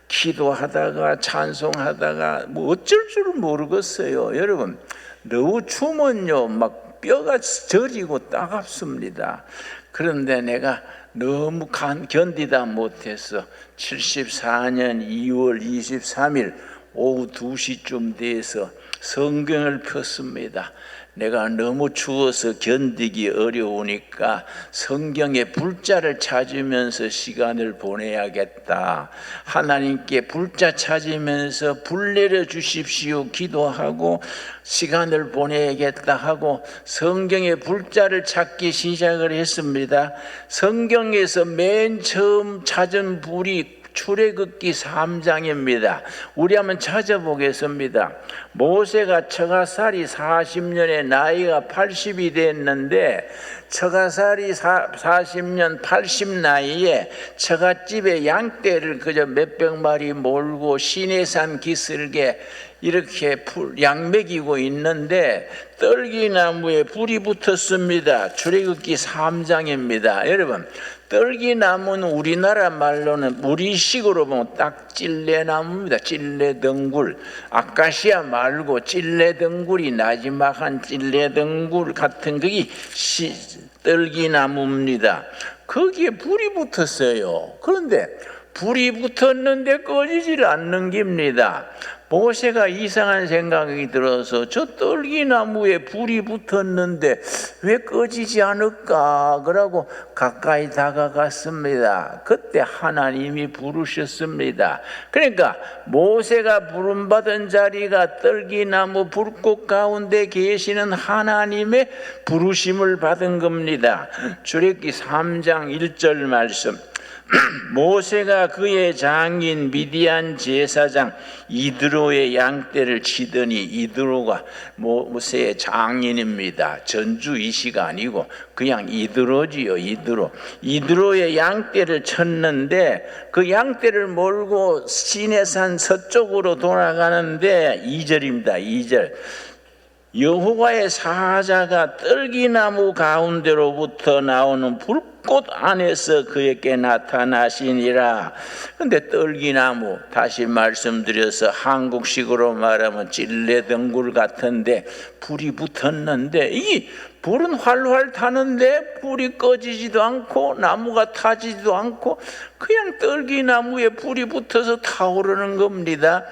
E: 기도하다가 찬송하다가 어쩔 줄 모르겠어요. 여러분 너무 추우면요 막 뼈가 저리고 따갑습니다. 그런데 내가 너무 견디다 못해서 74년 2월 23일 오후 2시쯤 돼서 성경을 폈습니다. 내가 너무 추워서 견디기 어려우니까 성경에 불자를 찾으면서 시간을 보내야겠다. 하나님께 불자 찾으면서 불 내려 주십시오 기도하고 시간을 보내야겠다 하고 성경에 불자를 찾기 시작을 했습니다. 성경에서 맨 처음 찾은 불이 출애굽기 3장입니다. 우리 한번 찾아보겠습니다. 모세가 처가살이 40년에 나이가 80이 됐는데 처가살이 40년 80 나이에 처갓집에 양떼를 그저 몇백 마리 몰고 시내산 기슭에 이렇게 양 먹이고 있는데 떨기나무에 불이 붙었습니다. 출애굽기 3장입니다. 여러분, 떨기나무는 우리나라 말로는 우리식으로 보면 딱 찔레나무입니다. 찔레덩굴. 아카시아 말고 찔레덩굴이 나지막한 찔레덩굴 같은 그게 떨기나무입니다. 거기에 불이 붙었어요. 그런데 불이 붙었는데 꺼지질 않는 겁니다. 모세가 이상한 생각이 들어서 저 떨기나무에 불이 붙었는데 왜 꺼지지 않을까? 그러고 가까이 다가갔습니다. 그때 하나님이 부르셨습니다. 그러니까 모세가 부름받은 자리가 떨기나무 불꽃 가운데 계시는 하나님의 부르심을 받은 겁니다. 출애굽기 3장 1절 말씀. 모세가 그의 장인 미디안 제사장 이드로의 양떼를 치더니, 이드로가 모세의 장인입니다. 전주 이시가 아니고 그냥 이드로지요. 이드로의 양떼를 쳤는데 그 양떼를 몰고 시내산 서쪽으로 돌아가는데 2절입니다. 2절. 여호와의 사자가 떨기나무 가운데로부터 나오는 불꽃 안에서 그에게 나타나시니라. 그런데 떨기나무, 다시 말씀드려서 한국식으로 말하면 찔레덩굴 같은데 불이 붙었는데 이 불은 활활 타는데 불이 꺼지지도 않고 나무가 타지도 않고 그냥 떨기나무에 불이 붙어서 타오르는 겁니다.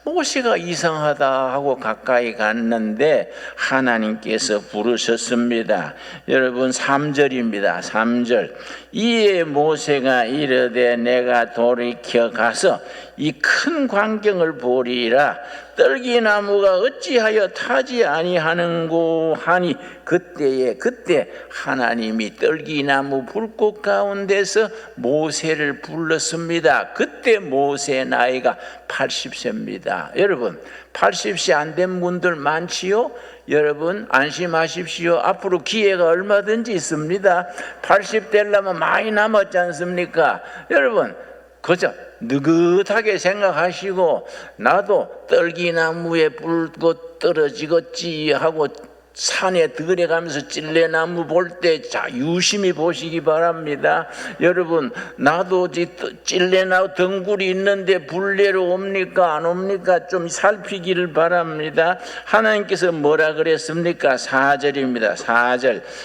E: 모세가 이상하다 하고 가까이 갔는데 하나님께서 부르셨습니다. 여러분 3절입니다. 3절. 이에 모세가 이르되 내가 돌이켜 가서 이 큰 광경을 보리라. 떨기나무가 어찌하여 타지 아니하는고 하니 그때 하나님이 떨기나무 불꽃 가운데서 모세를 불렀습니다. 그때 모세 나이가 80세입니다. 여러분 80세 안 된 분들 많지요? 여러분 안심하십시오. 앞으로 기회가 얼마든지 있습니다. 80 되려면 많이 남았지 않습니까? 여러분 그저 느긋하게 생각하시고 나도 떨기나무에 불꽃 떨어지겠지 하고 산에 들어가면서 찔레나무 볼 때 유심히 보시기 바랍니다. 여러분 나도 찔레나무 덩굴이 있는데 불 내려옵니까 안 옵니까? 좀 살피기를 바랍니다. 하나님께서 뭐라 그랬습니까? 4절입니다.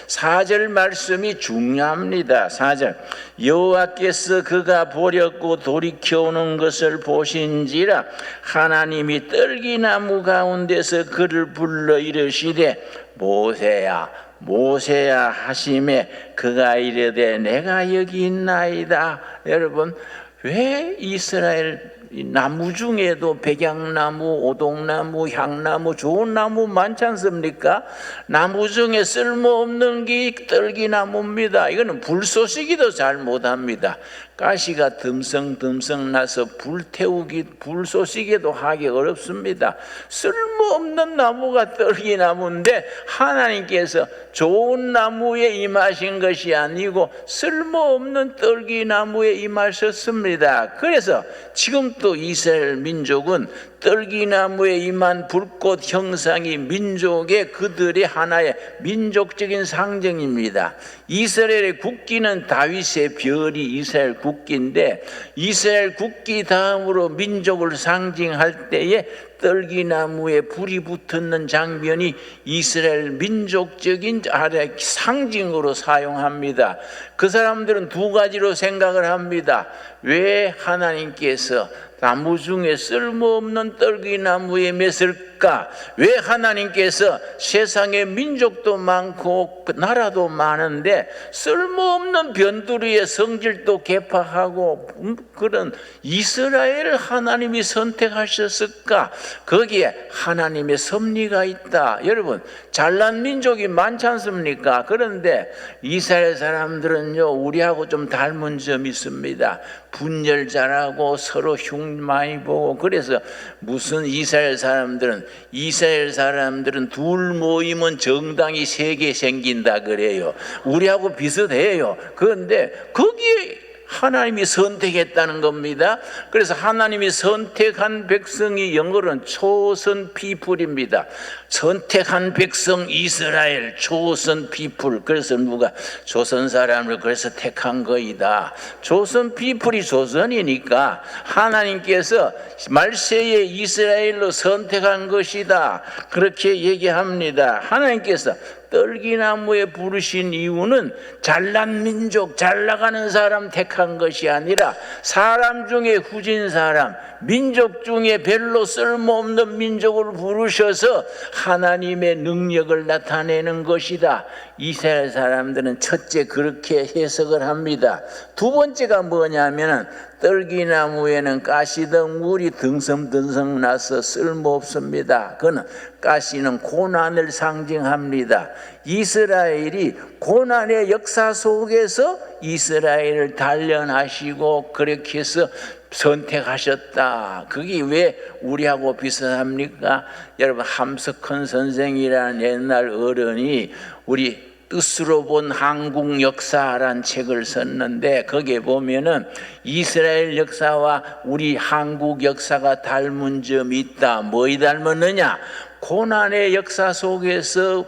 E: 4절 말씀이 중요합니다. 4절. 여호와께서 그가 보렸고 돌이켜오는 것을 보신지라 하나님이 떨기나무 가운데서 그를 불러 이르시되 모세야 하심에 그가 이르되 내가 여기 있나이다. 여러분 왜 이스라엘 나무 중에도 백향나무, 오동나무, 향나무, 좋은 나무 많지 않습니까? 나무 중에 쓸모없는 게 떨기나무입니다. 이거는 불쏘시기도 잘 못합니다. 가시가 듬성듬성 나서 불쏘시기도 하기 어렵습니다. 쓸모없는 나무가 떨기나무인데 하나님께서 좋은 나무에 임하신 것이 아니고 쓸모없는 떨기나무에 임하셨습니다. 그래서 지금 또 이스라엘 민족은 떨기나무에 임한 불꽃 형상이 민족의 그들의 하나의 민족적인 상징입니다. 이스라엘의 국기는 다윗의 별이 이스라엘 국기인데 이스라엘 국기 다음으로 민족을 상징할 때에 떨기나무에 불이 붙는 장면이 이스라엘 민족적인 상징으로 사용합니다. 그 사람들은 두 가지로 생각을 합니다. 왜 하나님께서 나무 중에 쓸모없는 떨기나무에 맺을까? 왜 하나님께서 세상에 민족도 많고 나라도 많은데 쓸모없는 변두리의 성질도 개파하고 그런 이스라엘을 하나님이 선택하셨을까? 거기에 하나님의 섭리가 있다. 여러분, 잘난 민족이 많지 않습니까? 그런데 이스라엘 사람들은요, 우리하고 좀 닮은 점이 있습니다. 분열 잘하고 서로 흉 많이 보고. 그래서 무슨 이스라엘 사람들은 둘 모이면 정당이 3개 생긴다 그래요. 우리하고 비슷해요. 그런데 거기에 하나님이 선택했다는 겁니다. 그래서 하나님이 선택한 백성이 영어로는 chosen people입니다. 선택한 백성 이스라엘, chosen people. 그래서 누가 조선 사람을 그래서 택한 거이다. chosen people이 조선이니까 하나님께서 말세에 이스라엘로 선택한 것이다. 그렇게 얘기합니다. 하나님께서 떨기나무에 부르신 이유는 잘난 민족, 잘 나가는 사람 택한 것이 아니라 사람 중에 후진 사람, 민족 중에 별로 쓸모없는 민족을 부르셔서 하나님의 능력을 나타내는 것이다. 이스라엘 사람들은 첫째 그렇게 해석을 합니다. 두 번째가 뭐냐면은 떨기나무에는 가시덩굴이 덩성덩성 나서 쓸모없습니다. 그는 가시는 고난을 상징합니다. 이스라엘이 고난의 역사 속에서 이스라엘을 단련하시고 그렇게 해서 선택하셨다. 그게 왜 우리하고 비슷합니까? 여러분, 함석헌 선생이라는 옛날 어른이 우리 뜻으로 본 한국 역사란 책을 썼는데 거기에 보면은 이스라엘 역사와 우리 한국 역사가 닮은 점이 있다. 뭐이 닮았느냐? 고난의 역사 속에서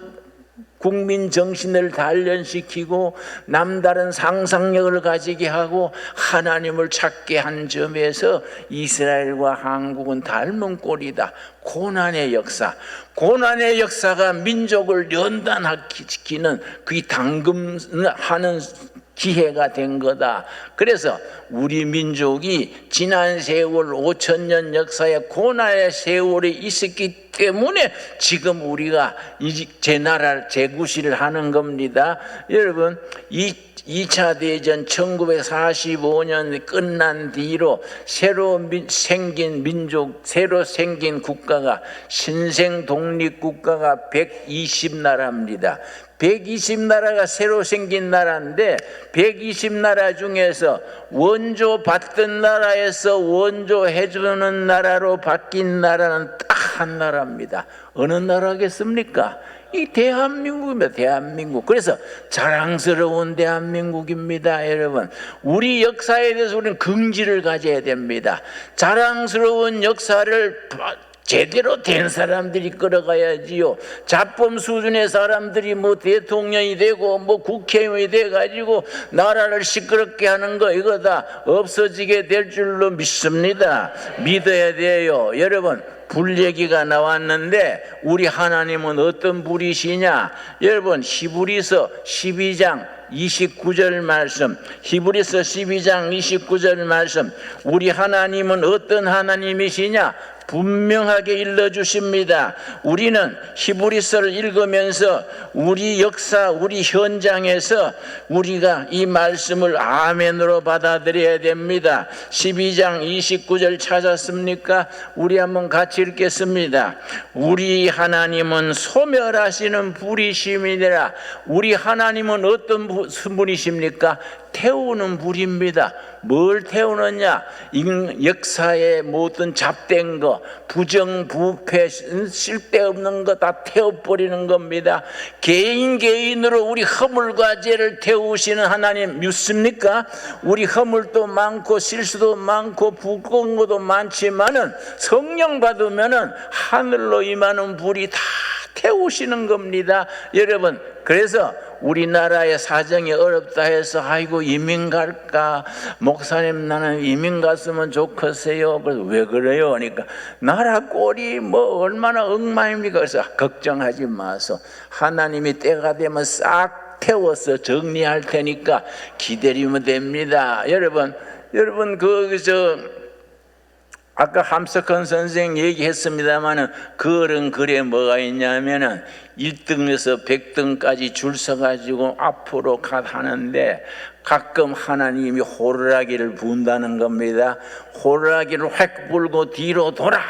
E: 국민 정신을 단련시키고 남다른 상상력을 가지게 하고 하나님을 찾게 한 점에서 이스라엘과 한국은 닮은 꼴이다. 고난의 역사가 민족을 연단시키는 그 당금하는 기회가 된 거다. 그래서 우리 민족이 지난 세월 5,000년 역사의 고난의 세월이 있었기 때문에 지금 우리가 제 나라를 재구시를 하는 겁니다. 여러분, 2차 대전 1945년 끝난 뒤로 새로 생긴 민족, 새로 생긴 국가가 신생 독립국가가 120나라입니다. 120나라가 새로 생긴 나라인데 120나라 중에서 원조 받던 나라에서 원조 해주는 나라로 바뀐 나라는 딱 한 나라입니다. 어느 나라겠습니까? 이 대한민국입니다. 대한민국. 그래서 자랑스러운 대한민국입니다. 여러분, 우리 역사에 대해서 우리는 긍지를 가져야 됩니다. 자랑스러운 역사를 제대로 된 사람들이 끌어가야지요. 자범 수준의 사람들이 뭐 대통령이 되고 뭐 국회의원이 돼가지고 나라를 시끄럽게 하는 거 이거 다 없어지게 될 줄로 믿습니다. 믿어야 돼요. 여러분, 불 얘기가 나왔는데 우리 하나님은 어떤 불이시냐? 여러분, 히브리서 12장 29절 말씀, 히브리서 12장 29절 말씀, 우리 하나님은 어떤 하나님이시냐? 분명하게 일러주십니다. 우리는 히브리서를 읽으면서 우리 역사, 우리 현장에서 우리가 이 말씀을 아멘으로 받아들여야 됩니다. 12장 29절 찾았습니까? 우리 한번 같이 읽겠습니다. 우리 하나님은 소멸하시는 불이심이니라. 우리 하나님은 어떤 분이십니까? 태우는 불입니다. 뭘 태우느냐? 역사의 모든 잡된 거, 부정부패, 쓸데없는 거 다 태워버리는 겁니다. 개인으로 우리 허물과 죄를 태우시는 하나님 믿습니까? 우리 허물도 많고 실수도 많고 부끄러운 것도 많지만은 성령 받으면은 하늘로 임하는 불이 다 태우시는 겁니다. 여러분, 그래서 우리나라의 사정이 어렵다 해서 아이고 이민 갈까? 목사님 나는 이민 갔으면 좋겠어요. 그래서 왜 그래요? 그러니까 나라 꼴이 뭐 얼마나 엉망입니까? 그래서 걱정하지 마소. 하나님이 때가 되면 싹 태워서 정리할 테니까 기다리면 됩니다. 여러분 아까 함석헌 선생 얘기했습니다마는 글은 글에 뭐가 있냐면은 1등에서 100등까지 줄 서가지고 앞으로 하는데 가끔 하나님이 호루라기를 분다는 겁니다. 호루라기를 확 불고 뒤로 돌아.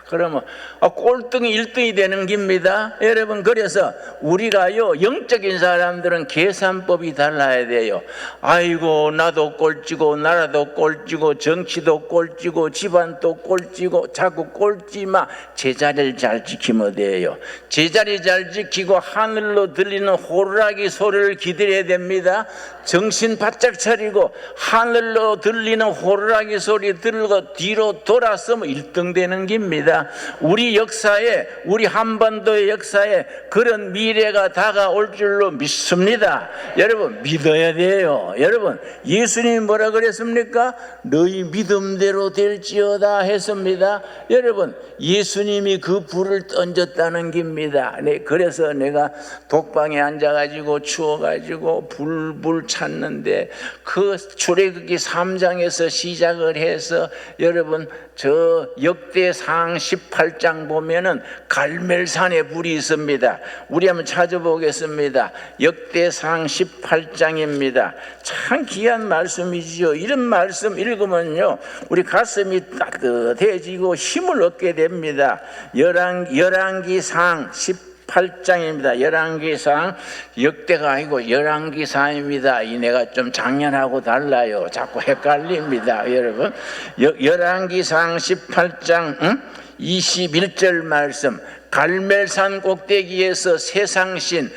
E: 그러면 꼴등이 1등이 되는 겁니다. 여러분, 그래서 우리가요, 영적인 사람들은 계산법이 달라야 돼요. 아이고, 나도 꼴찌고 나라도 꼴찌고 정치도 꼴찌고 집안도 꼴찌고 자꾸 꼴찌마. 제자리를 잘 지키면 돼요. 제자리 잘 지키고 하늘로 들리는 호루라기 소리를 기다려야 됩니다. 정신 바짝 차리고 하늘로 들리는 호루라기 소리 들고 뒤로 돌아서면 1등 되는 겁니다. 우리 역사에, 우리 한반도의 역사에 그런 미래가 다가올 줄로 믿습니다. 여러분, 믿어야 돼요. 여러분, 예수님이 뭐라 그랬습니까? 너희 믿음대로 될지어다 했습니다. 여러분, 예수님이 그 불을 던졌다는 겁니다. 네, 그래서 내가 독방에 앉아가지고 추워가지고 불 찾는데 그 출애굽기 3장에서 시작을 해서 여러분, 저 역대상 18장 보면은 갈멜산에 불이 있습니다. 우리 한번 찾아보겠습니다. 역대상 18장입니다. 참 귀한 말씀이지요. 이런 말씀 읽으면요, 우리 가슴이 따뜻해지고 힘을 얻게 됩니다. 열왕기상 18장입니다. 열왕기상, 역대가 아니고 열왕기상입니다. 이 내가 좀 작년하고 달라요. 자꾸 헷갈립니다, 여러분. 열왕기상 18장 21절 말씀. 갈멜산 꼭대기에서 세상신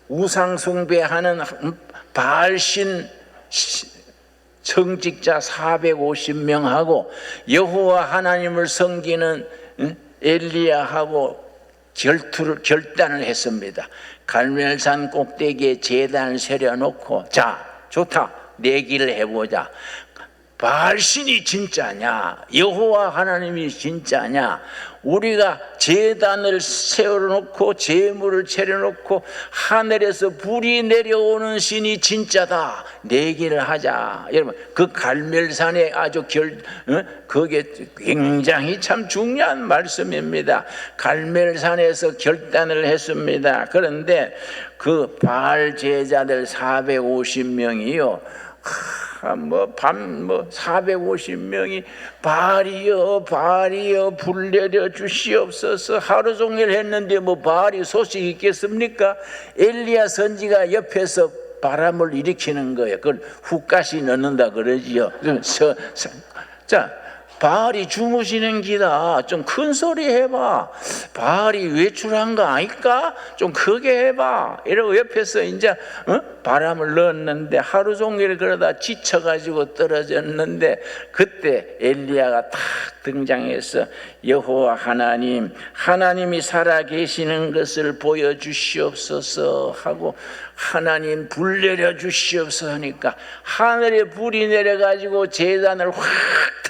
E: 우상 숭배하는 바알신 청직자 450명하고 여호와 하나님을 섬기는 엘리야하고 결단을 했습니다. 갈멜산 꼭대기에 제단을 세려놓고, 자, 좋다, 내기를 해보자. 바알신이 진짜냐, 여호와 하나님이 진짜냐. 우리가 제단을 세워놓고 제물을 차려놓고 하늘에서 불이 내려오는 신이 진짜다, 내기를 하자. 여러분, 그 갈멜산에 아주 그게 굉장히 참 중요한 말씀입니다. 갈멜산에서 결단을 했습니다. 그런데 그 바알 제자들 450명이요 450명이 바알이여 불 내려 주시옵소서 하루 종일 했는데 뭐 바알이 소식이 있겠습니까? 엘리야 선지가 옆에서 바람을 일으키는 거예요. 그걸 훅가시 넣는다 그러지요. 자, 바알이 주무시는 기다. 좀 큰 소리 해봐. 바알이 외출한 거 아닐까? 좀 크게 해봐. 이러고 옆에서 이제 바람을 넣었는데 하루 종일 그러다 지쳐가지고 떨어졌는데 그때 엘리야가 탁 등장해서 여호와 하나님이 살아계시는 것을 보여주시옵소서 하고 하나님 불 내려 주시옵소서 하니까 하늘에 불이 내려가지고 제단을 확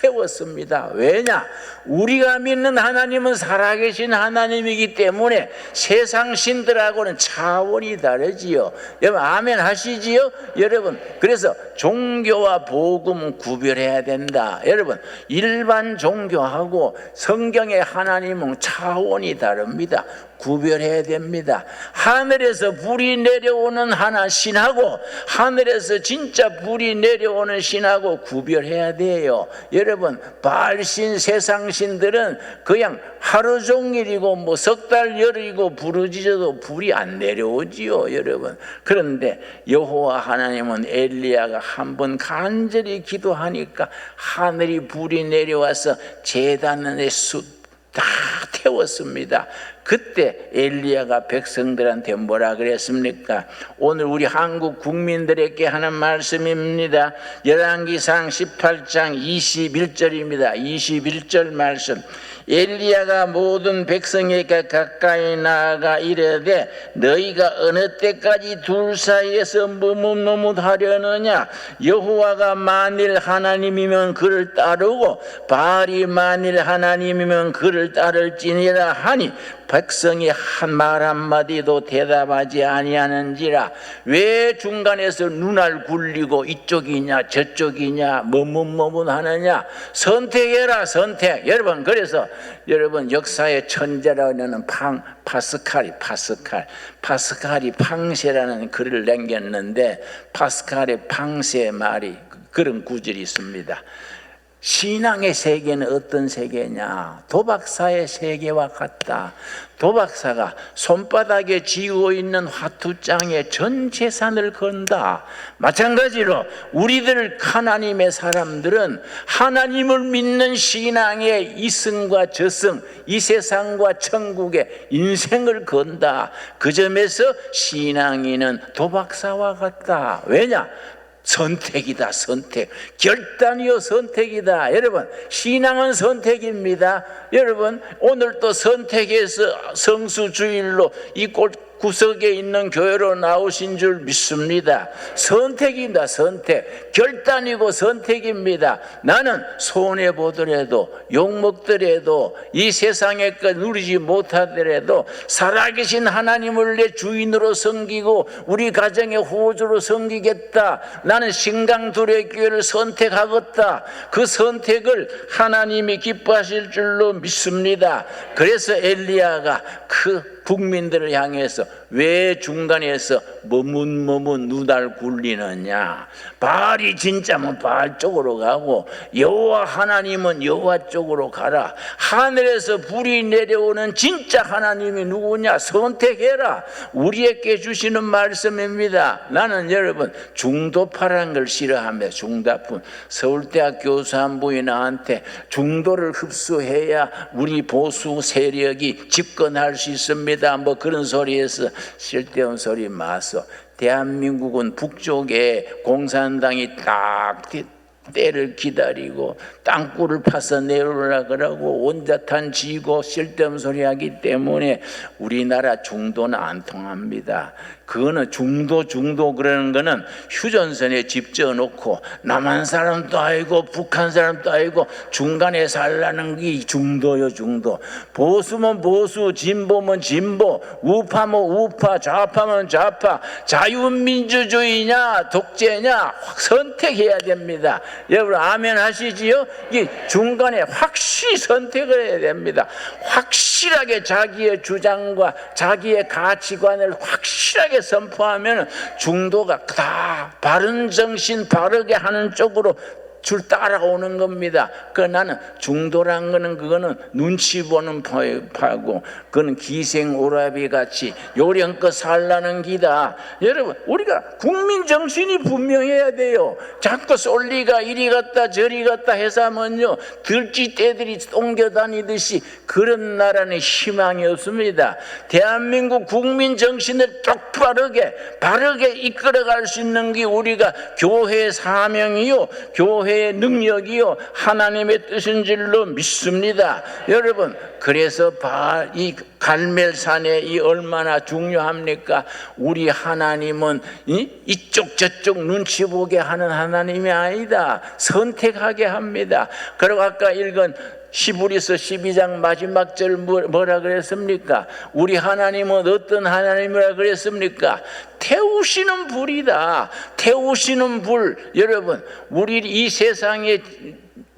E: 태웠습니다. 왜냐? 우리가 믿는 하나님은 살아계신 하나님이기 때문에 세상 신들하고는 차원이 다르지요. 여러분 아멘 하시지요? 여러분, 그래서 종교와 복음은 구별해야 된다. 여러분, 일반 종교하고 성경의 하나님은 차원이 다릅니다. 구별해야 됩니다. 하늘에서 불이 내려오는 하나 신하고 하늘에서 진짜 불이 내려오는 신하고 구별해야 돼요. 여러분, 바알신 세상신들은 그냥 하루 종일이고 뭐 석 달 열이고 부르짖어도 불이 안 내려오지요, 여러분. 그런데 여호와 하나님은 엘리야가 한번 간절히 기도하니까 하늘이 불이 내려와서 제단의 숲 다 태웠습니다. 그때 엘리야가 백성들한테 뭐라 그랬습니까? 오늘 우리 한국 국민들에게 하는 말씀입니다. 열왕기상 18장 21절입니다. 21절 말씀. 엘리야가 모든 백성에게 가까이 나아가 이르되 너희가 어느 때까지 둘 사이에서 머뭇머뭇하려느냐. 여호와가 만일 하나님이면 그를 따르고 바알이 만일 하나님이면 그를 따를지니라 하니 백성이 한 말 한마디도 대답하지 아니하는지라. 왜 중간에서 눈알 굴리고 이쪽이냐 저쪽이냐 머뭇머뭇하느냐. 선택해라, 선택. 여러분, 그래서 여러분 역사의 천재라고 하는 파스칼이 팡세라는 글을 남겼는데, 파스칼의 팡세 말이 그런 구절이 있습니다. 신앙의 세계는 어떤 세계냐? 도박사의 세계와 같다. 도박사가 손바닥에 쥐고 있는 화투장에 전 재산을 건다. 마찬가지로 우리들 하나님의 사람들은 하나님을 믿는 신앙의 이승과 저승, 이 세상과 천국의 인생을 건다. 그 점에서 신앙인은 도박사와 같다. 왜냐? 선택이다. 선택. 결단이요 선택이다. 여러분, 신앙은 선택입니다. 여러분, 오늘 또 선택해서 성수주일로 이 구석에 있는 교회로 나오신 줄 믿습니다. 선택입니다. 선택. 결단이고 선택입니다. 나는 손해보더라도 욕먹더라도 이 세상의 것 누리지 못하더라도 살아계신 하나님을 내 주인으로 섬기고 우리 가정의 호주로 섬기겠다. 나는 신강둘의 교회를 선택하겠다. 그 선택을 하나님이 기뻐하실 줄로 믿습니다. 그래서 엘리야가 그 국민들을 향해서 왜 중간에서 머뭇머뭇 눈알 굴리느냐. 바알이 진짜면 바알 쪽으로 가고 여호와 하나님은 여호와 쪽으로 가라. 하늘에서 불이 내려오는 진짜 하나님이 누구냐. 선택해라. 우리에게 주시는 말씀입니다. 나는 여러분 중도파라는 걸 싫어하며 중다품. 서울대학 교수 한 분이 나한테 중도를 흡수해야 우리 보수 세력이 집권할 수 있습니다. 뭐 그런 소리에서 쓸데없는 소리 마서. 대한민국은 북쪽에 공산당이 딱 때를 기다리고 땅굴을 파서 내려오려고 그러고 온자탄 지고 쓸데없는 소리 하기 때문에 우리나라 중도는 안 통합니다. 그거는 중도 그러는 거는 휴전선에 집 지어놓고 남한 사람도 아니고 북한 사람도 아니고 중간에 살라는 게 중도요. 중도. 보수면 보수, 진보면 진보, 우파면 우파, 좌파면 좌파. 자유민주주의냐 독재냐 선택해야 됩니다. 여러분 아멘 하시지요? 이 중간에 확실히 선택을 해야 됩니다. 확실하게 자기의 주장과 자기의 가치관을 확실하게 선포하면 중도가 다 바른 정신 바르게 하는 쪽으로 줄 따라오는 겁니다. 그 나는 중도란 거는 그거는 눈치 보는 파고 그거는 기생오라비 같이 요령껏 살라는 기다. 여러분 우리가 국민 정신이 분명해야 돼요. 자꾸 쏠리가 이리 갔다 저리 갔다 해서면요 들쥐떼들이 옮겨다니듯이 그런 나라는 희망이 없습니다. 대한민국 국민 정신을 똑바르게 바르게 이끌어갈 수 있는 게 우리가 교회의 사명이요 교회의 능력이요 하나님의 뜻인 줄로 믿습니다. 여러분 그래서 이 갈멜산에 이 얼마나 중요합니까? 우리 하나님은 이쪽 저쪽 눈치 보게 하는 하나님이 아니다. 선택하게 합니다. 그리고 아까 읽은 히브리서 12장 마지막 절 뭐라 그랬습니까? 우리 하나님은 어떤 하나님이라 그랬습니까? 태우시는 불이다. 태우시는 불. 여러분 우리 이 세상에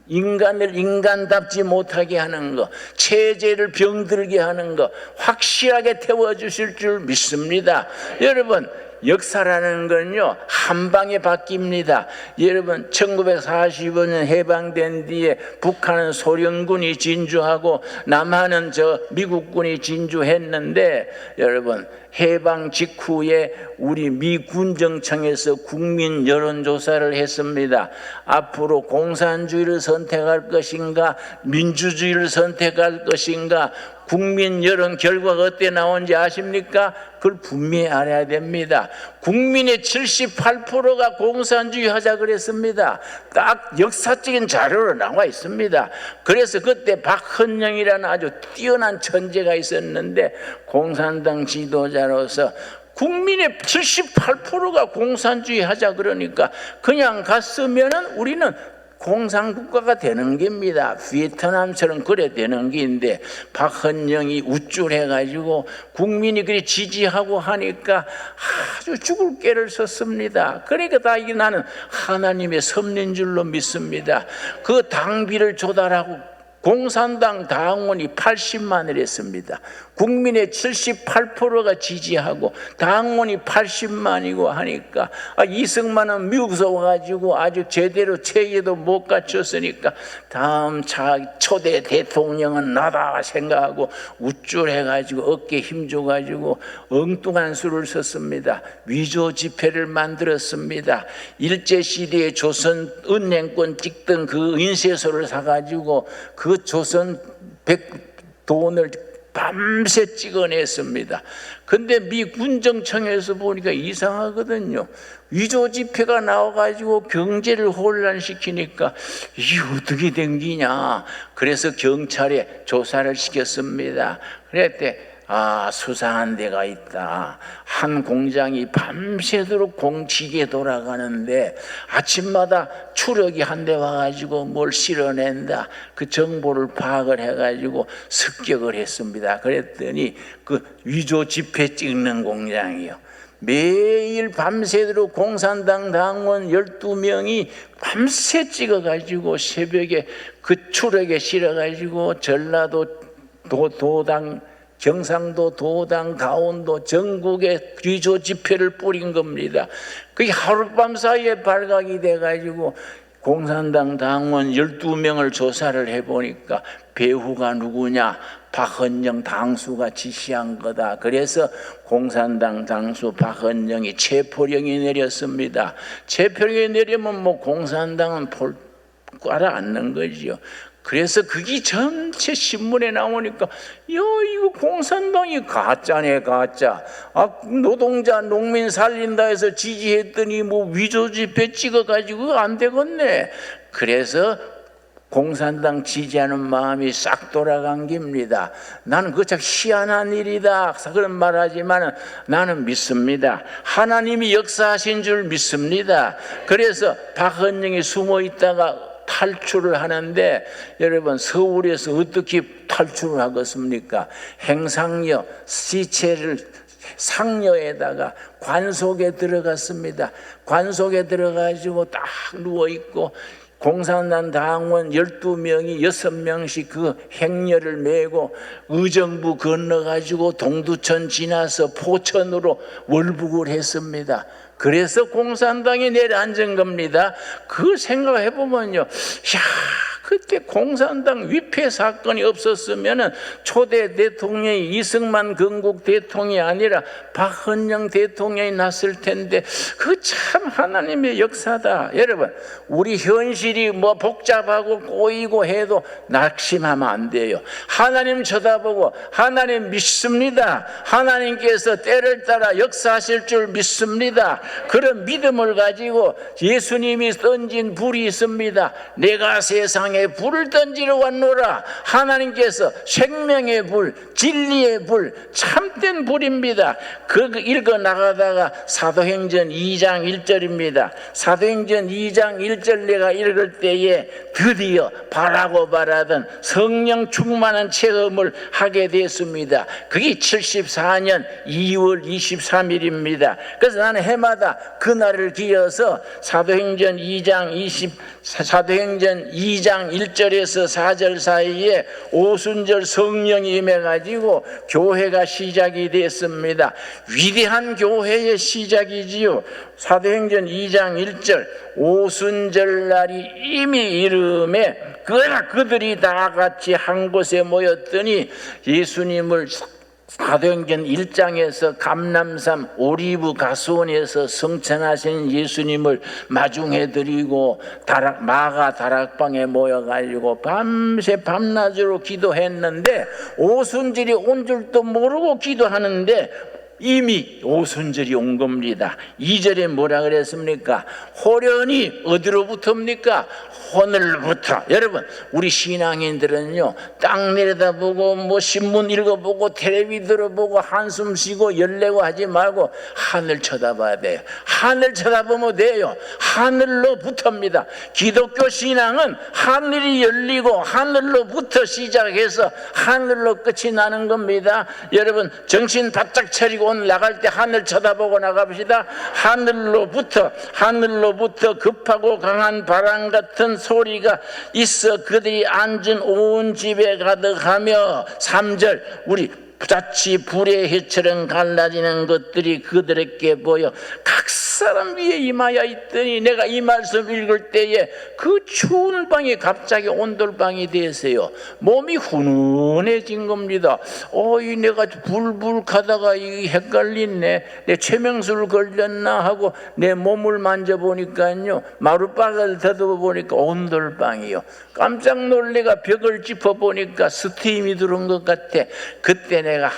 E: 인간을 인간답지 못하게 하는 거, 체제를 병들게 하는 거 확실하게 태워주실 줄 믿습니다. 여러분 역사라는 건요 한 방에 바뀝니다. 여러분 1945년 해방된 뒤에 북한은 소련군이 진주하고 남한은 미국군이 진주했는데 여러분 해방 직후에 우리 미 군정청에서 국민 여론조사를 했습니다. 앞으로 공산주의를 선택할 것인가 민주주의를 선택할 것인가, 국민 여론 결과가 어떻게 나온지 아십니까? 그걸 분명히 알아야 됩니다. 국민의 78%가 공산주의 하자 그랬습니다. 딱 역사적인 자료로 나와 있습니다. 그래서 그때 박헌영이라는 아주 뛰어난 천재가 있었는데, 공산당 지도자로서 국민의 78%가 공산주의 하자 그러니까 그냥 갔으면은 우리는 공산국가가 되는 겁니다. 베트남처럼 그래 되는 게인데, 박헌영이 우쭐해가지고 국민이 그리 지지하고 하니까 아주 죽을 깨를 썼습니다. 그러니까 다 이게 나는 하나님의 섭리인 줄로 믿습니다. 그 당비를 조달하고 공산당 당원이 80만을 했습니다. 국민의 78%가 지지하고 당원이 80만이고 하니까 이승만은 미국에서 와가지고 아주 제대로 체계도 못 갖췄으니까 다음 초대 대통령은 나다 생각하고 우쭐해가지고 어깨에 힘줘가지고 엉뚱한 수를 썼습니다. 위조 지폐를 만들었습니다. 일제시대에 조선 은행권 찍던 그 인쇄소를 사가지고 그 조선 돈을 밤새 찍어냈습니다. 근데 미 군정청에서 보니까 이상하거든요. 위조 지폐가 나와가지고 경제를 혼란시키니까 이게 어떻게 된 기냐. 그래서 경찰에 조사를 시켰습니다. 그랬대. 수상한 데가 있다. 한 공장이 밤새도록 공치게 돌아가는데 아침마다 추력이 한 대 와가지고 뭘 실어낸다. 그 정보를 파악을 해가지고 습격을 했습니다. 그랬더니 그 위조 지폐 찍는 공장이요. 매일 밤새도록 공산당 당원 12명이 밤새 찍어가지고 새벽에 그 추력에 실어가지고 전라도 도당, 경상도, 도당, 강원도 전국에 위조 지폐를 뿌린 겁니다. 그게 하룻밤 사이에 발각이 돼가지고 공산당 당원 12명을 조사를 해보니까 배후가 누구냐? 박헌영 당수가 지시한 거다. 그래서 공산당 당수 박헌영이 체포령이 내렸습니다. 체포령이 내리면 뭐 공산당은 가라앉는 거지요. 그래서 그게 전체 신문에 나오니까 이거 공산당이 가짜네 가짜. 노동자 농민 살린다 해서 지지했더니 뭐 위조 지폐 찍어가지고 안 되겠네. 그래서 공산당 지지하는 마음이 싹 돌아간 겁니다. 나는 그거 참 희한한 일이다 그런 말하지만 나는 믿습니다. 하나님이 역사하신 줄 믿습니다. 그래서 박헌영이 숨어 있다가 탈출을 하는데, 여러분 서울에서 어떻게 탈출을 하겠습니까? 행상여 시체를 상여에다가 관속에 들어갔습니다. 관속에 들어가지고 딱 누워있고 공산당 당원 12명이 6명씩 그 행렬을 메고 의정부 건너가지고 동두천 지나서 포천으로 월북을 했습니다. 그래서 공산당이 내려앉은 겁니다. 그 생각해보면요, 그때 공산당 위패 사건이 없었으면 초대 대통령이 이승만 건국 대통령이 아니라 박헌영 대통령이 났을 텐데, 그 참 하나님의 역사다. 여러분, 우리 현실이 뭐 복잡하고 꼬이고 해도 낙심하면 안 돼요. 하나님 쳐다보고 하나님 믿습니다. 하나님께서 때를 따라 역사하실 줄 믿습니다. 그런 믿음을 가지고 예수님이 던진 불이 있습니다. 내가 세상에 불을 던지러 왔노라. 하나님께서 생명의 불, 진리의 불, 참된 불입니다. 그 읽어 나가다가 사도행전 2장 1절입니다. 사도행전 2장 1절 내가 읽을 때에 드디어 바라고 바라던 성령 충만한 체험을 하게 됐습니다. 그게 74년 2월 23일입니다. 그래서 나는 해마다 그날을 기어서 사도행전 2장 1절에서 4절 사이에 오순절 성령이 임해가지고 교회가 시작이 됐습니다. 위대한 교회의 시작이지요. 사도행전 2장 1절 오순절 날이 이미 이름에 그들이 다 같이 한 곳에 모였더니 예수님을 사도행전 1장에서 감람산 오리브 가수원에서 성천하신 예수님을 마중해드리고 마가 다락방에 모여가지고 밤새 밤낮으로 기도했는데 오순절이 온 줄도 모르고 기도하는데 이미 오순절이 온 겁니다. 2절에 뭐라 그랬습니까? 호련히 어디로부터입니까? 하늘로부터. 여러분, 우리 신앙인들은요, 땅 내려다보고 뭐 신문 읽어보고 텔레비 들어보고 한숨 쉬고 열내고 하지 말고 하늘 쳐다봐야 돼요. 하늘 쳐다보면 돼요. 하늘로부터입니다. 기독교 신앙은 하늘이 열리고 하늘로부터 시작해서 하늘로 끝이 나는 겁니다. 여러분, 정신 바짝 차리고 오늘 나갈 때 하늘 쳐다보고 나갑시다. 하늘로부터 급하고 강한 바람 같은 소리가 있어 그들이 앉은 온 집에 가득하며 3절 우리 부잣지 불의 해처럼 갈라지는 것들이 그들에게 보여 각 사람 위에 임하여 있더니 내가 이 말씀 읽을 때에 그 추운 방이 갑자기 온돌방이 되세요. 몸이 훈훈해진 겁니다. 이 내가 불불하다가 이 헷갈리네. 내 최명술 걸렸나 하고 내 몸을 만져보니까요, 마룻바닥을 더듬어보니까 온돌방이요. 깜짝 놀래가 벽을 짚어보니까 스팀이 들어온 것 같아. 그때 내가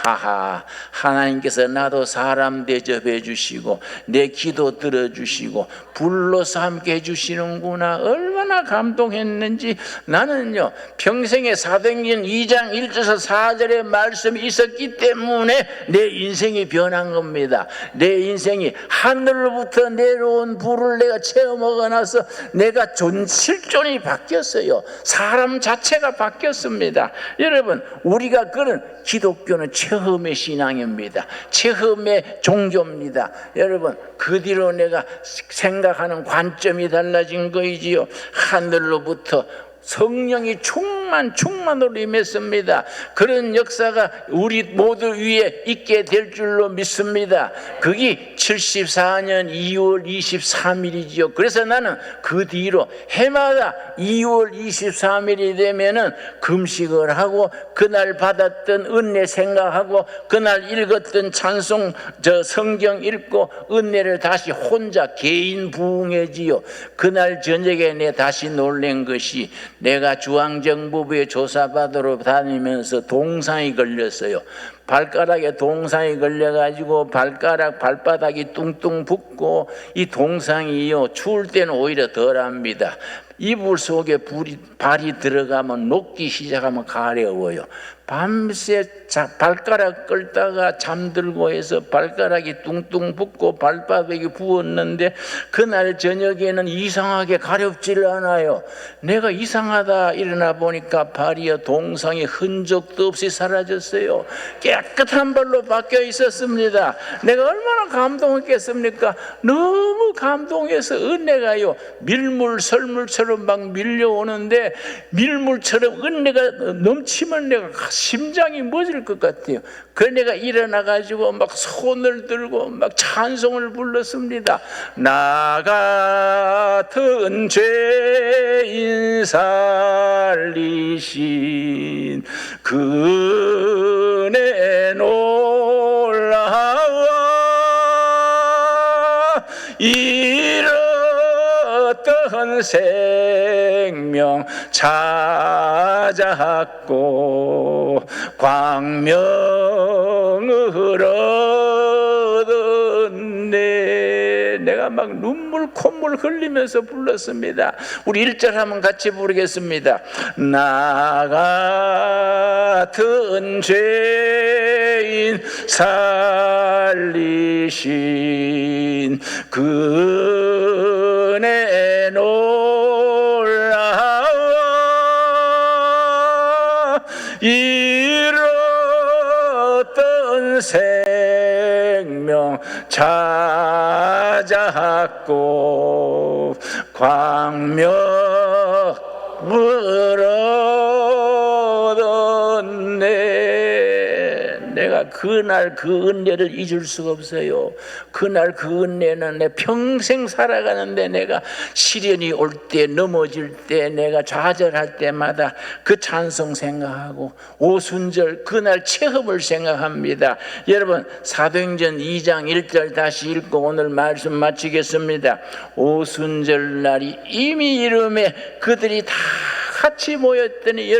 E: 하나님께서 나도 사람 대접해 주시고 내 기도 들어주시고 불러서 함께 해주시는구나. 얼마나 감동했는지. 나는요, 평생에 사도행전 2장 1절에서 4절의 말씀이 있었기 때문에 내 인생이 변한 겁니다. 내 인생이 하늘로부터 내려온 불을 내가 체험하고 나서 내가 실존이 바뀌었어요. 사람 자체가 바뀌었습니다. 여러분, 우리가 그런 기독교는 체험의 신앙입니다. 체험의 종교입니다. 여러분, 그 뒤로 내가 생각하는 관점이 달라진 거이지요. 하늘로부터 성령이 충만으로 임했습니다. 그런 역사가 우리 모두 위에 있게 될 줄로 믿습니다. 그게 74년 2월 23일이지요. 그래서 나는 그 뒤로 해마다 2월 23일이 되면은 금식을 하고 그날 받았던 은혜 생각하고 그날 읽었던 찬송 성경 읽고 은혜를 다시 혼자 개인 부응해지요. 그날 저녁에 내 다시 놀란 것이 내가 중앙정보부에 조사받으러 다니면서 동상이 걸렸어요. 발가락에 동상이 걸려가지고 발바닥이 뚱뚱 붓고 이 동상이요, 추울 때는 오히려 덜합니다. 이불 속에 발이 들어가면 녹기 시작하면 가려워요. 밤새 발가락 끌다가 잠들고 해서 발가락이 뚱뚱 붓고 발바닥이 부었는데 그날 저녁에는 이상하게 가렵지를 않아요. 내가 이상하다 일어나 보니까 발이요, 동상의 흔적도 없이 사라졌어요. 깨끗한 발로 바뀌어 있었습니다. 내가 얼마나 감동했겠습니까? 너무 감동해서 은혜가요, 밀물 설물처럼 막 밀려오는데 밀물처럼 은혜가 넘치면 내가 심장이 멎을 것 같아요. 그래서 내가 일어나가지고 막 손을 들고 막 찬송을 불렀습니다. 나 같은 죄인 살리신 그 은혜 놀라워 잃었던 생명 찾았고 광명을 얻었네. 내가 막 눈물 콧물 흘리면서 불렀습니다. 우리 1절 한번 같이 부르겠습니다. 나 같은 죄인 살리신 그 은혜 놀라워 잃었던 생명 찾았고 광명을 얻었네. 내가 그날 그 은혜를 잊을 수가 없어요. 그날 그 은혜는 내 평생 살아가는데 내가 시련이 올 때, 넘어질 때, 내가 좌절할 때마다 그 찬송 생각하고 오순절 그날 체험을 생각합니다. 여러분, 사도행전 2장 1절 다시 읽고 오늘 말씀 마치겠습니다. 오순절 날이 이미 이름에 그들이 다 같이 모였더니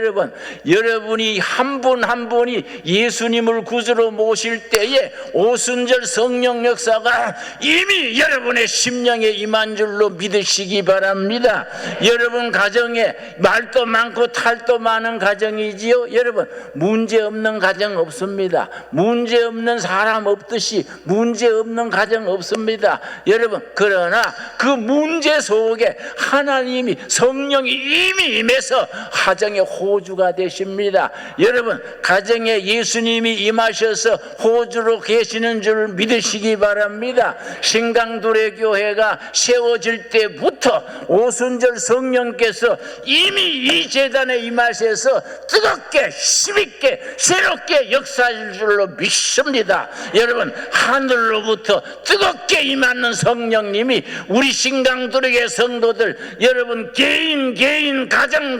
E: 여러분이 한 분 한 분이 예수님을 구주로 모실 때에 오순절 성령 역사가 이미 여러분의 심령에 임한 줄로 믿으시기 바랍니다. 여러분 가정에 말도 많고 탈도 많은 가정이지요. 여러분, 문제 없는 가정 없습니다. 문제 없는 사람 없듯이 문제 없는 가정 없습니다. 여러분, 그러나 그 문제 속에 하나님이 성령이 이미 임해서 가정의 호주가 되십니다. 여러분, 가정에 예수님이 임하셔서 호주로 계시는 줄 믿으시기 바랍니다. 신강두레 교회가 세워질 때부터 오순절 성령께서 이미 이 재단에 임하셔서 뜨겁게 힘있게 새롭게 역사할 줄로 믿습니다. 여러분, 하늘로부터 뜨겁게 임하는 성령님이 우리 신강두레 성도들 여러분 개인 가정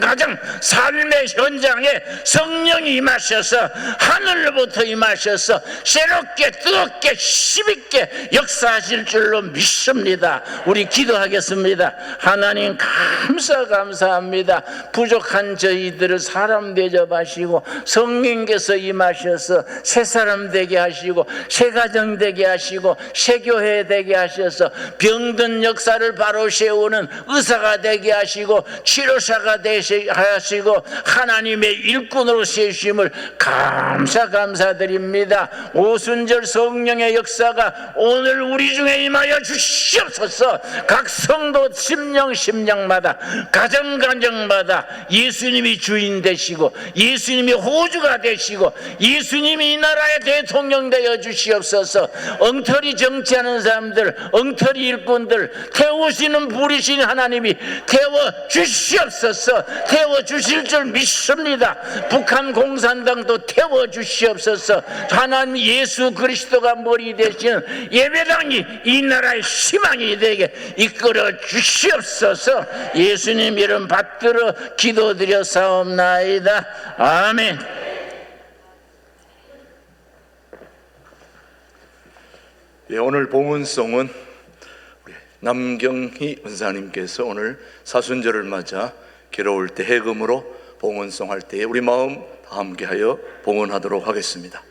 E: 삶의 현장에 성령이 임하셔서 하늘로부터 임하셔서 새롭게 뜨겁게 힘있게 역사하실 줄로 믿습니다. 우리 기도하겠습니다. 하나님 감사합니다. 부족한 저희들을 사람 대접하시고 성령께서 임하셔서 새 사람 되게 하시고 새 가정 되게 하시고 새 교회 되게 하셔서 병든 역사를 바로 세우는 의사가 되게 하시고 치료사가 되게 하시고 하나님의 일꾼으로 세우심을 감사드립니다. 오순절 성령의 역사가 오늘 우리 중에 임하여 주시옵소서. 각 성도 심령마다 가정마다 예수님이 주인 되시고 예수님이 호주가 되시고 예수님이 이 나라의 대통령 되어 주시옵소서. 엉터리 정치하는 사람들, 엉터리 일꾼들 태우시는 부리신 하나님이 태워 주시옵소서. 태워 주실 줄 믿습니다. 북한 공산당도 태워 주시옵소서. 하나님 예수 그리스도가 머리 되시는 예배당이 이 나라의 희망이 되게 이끌어 주시옵소서. 예수님 이름 받들어 기도드려 사옵나이다. 아멘.
B: 예, 오늘 봉헌송은 우리 남경희 은사님께서 오늘 사순절을 맞아 괴로울 때 해금으로 봉헌송 할 때에 우리 마음 다 함께하여 봉헌하도록 하겠습니다.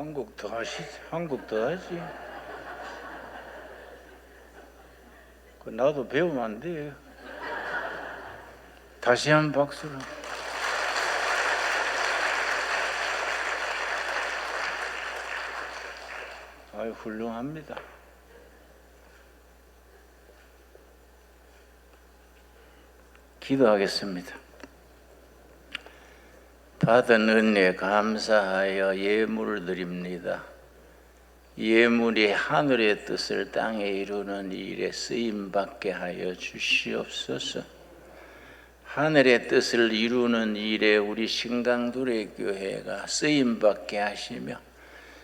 E: 한국 더 하시지. 한국 더 하지. 그 나도 배우면 안 돼. 다시 한 박수로. 아유, 훌륭합니다. 기도하겠습니다. 받은 은혜 감사하여 예물을 드립니다. 예물이 하늘의 뜻을 땅에 이루는 일에 쓰임받게 하여 주시옵소서. 하늘의 뜻을 이루는 일에 우리 신강두레 교회가 쓰임받게 하시며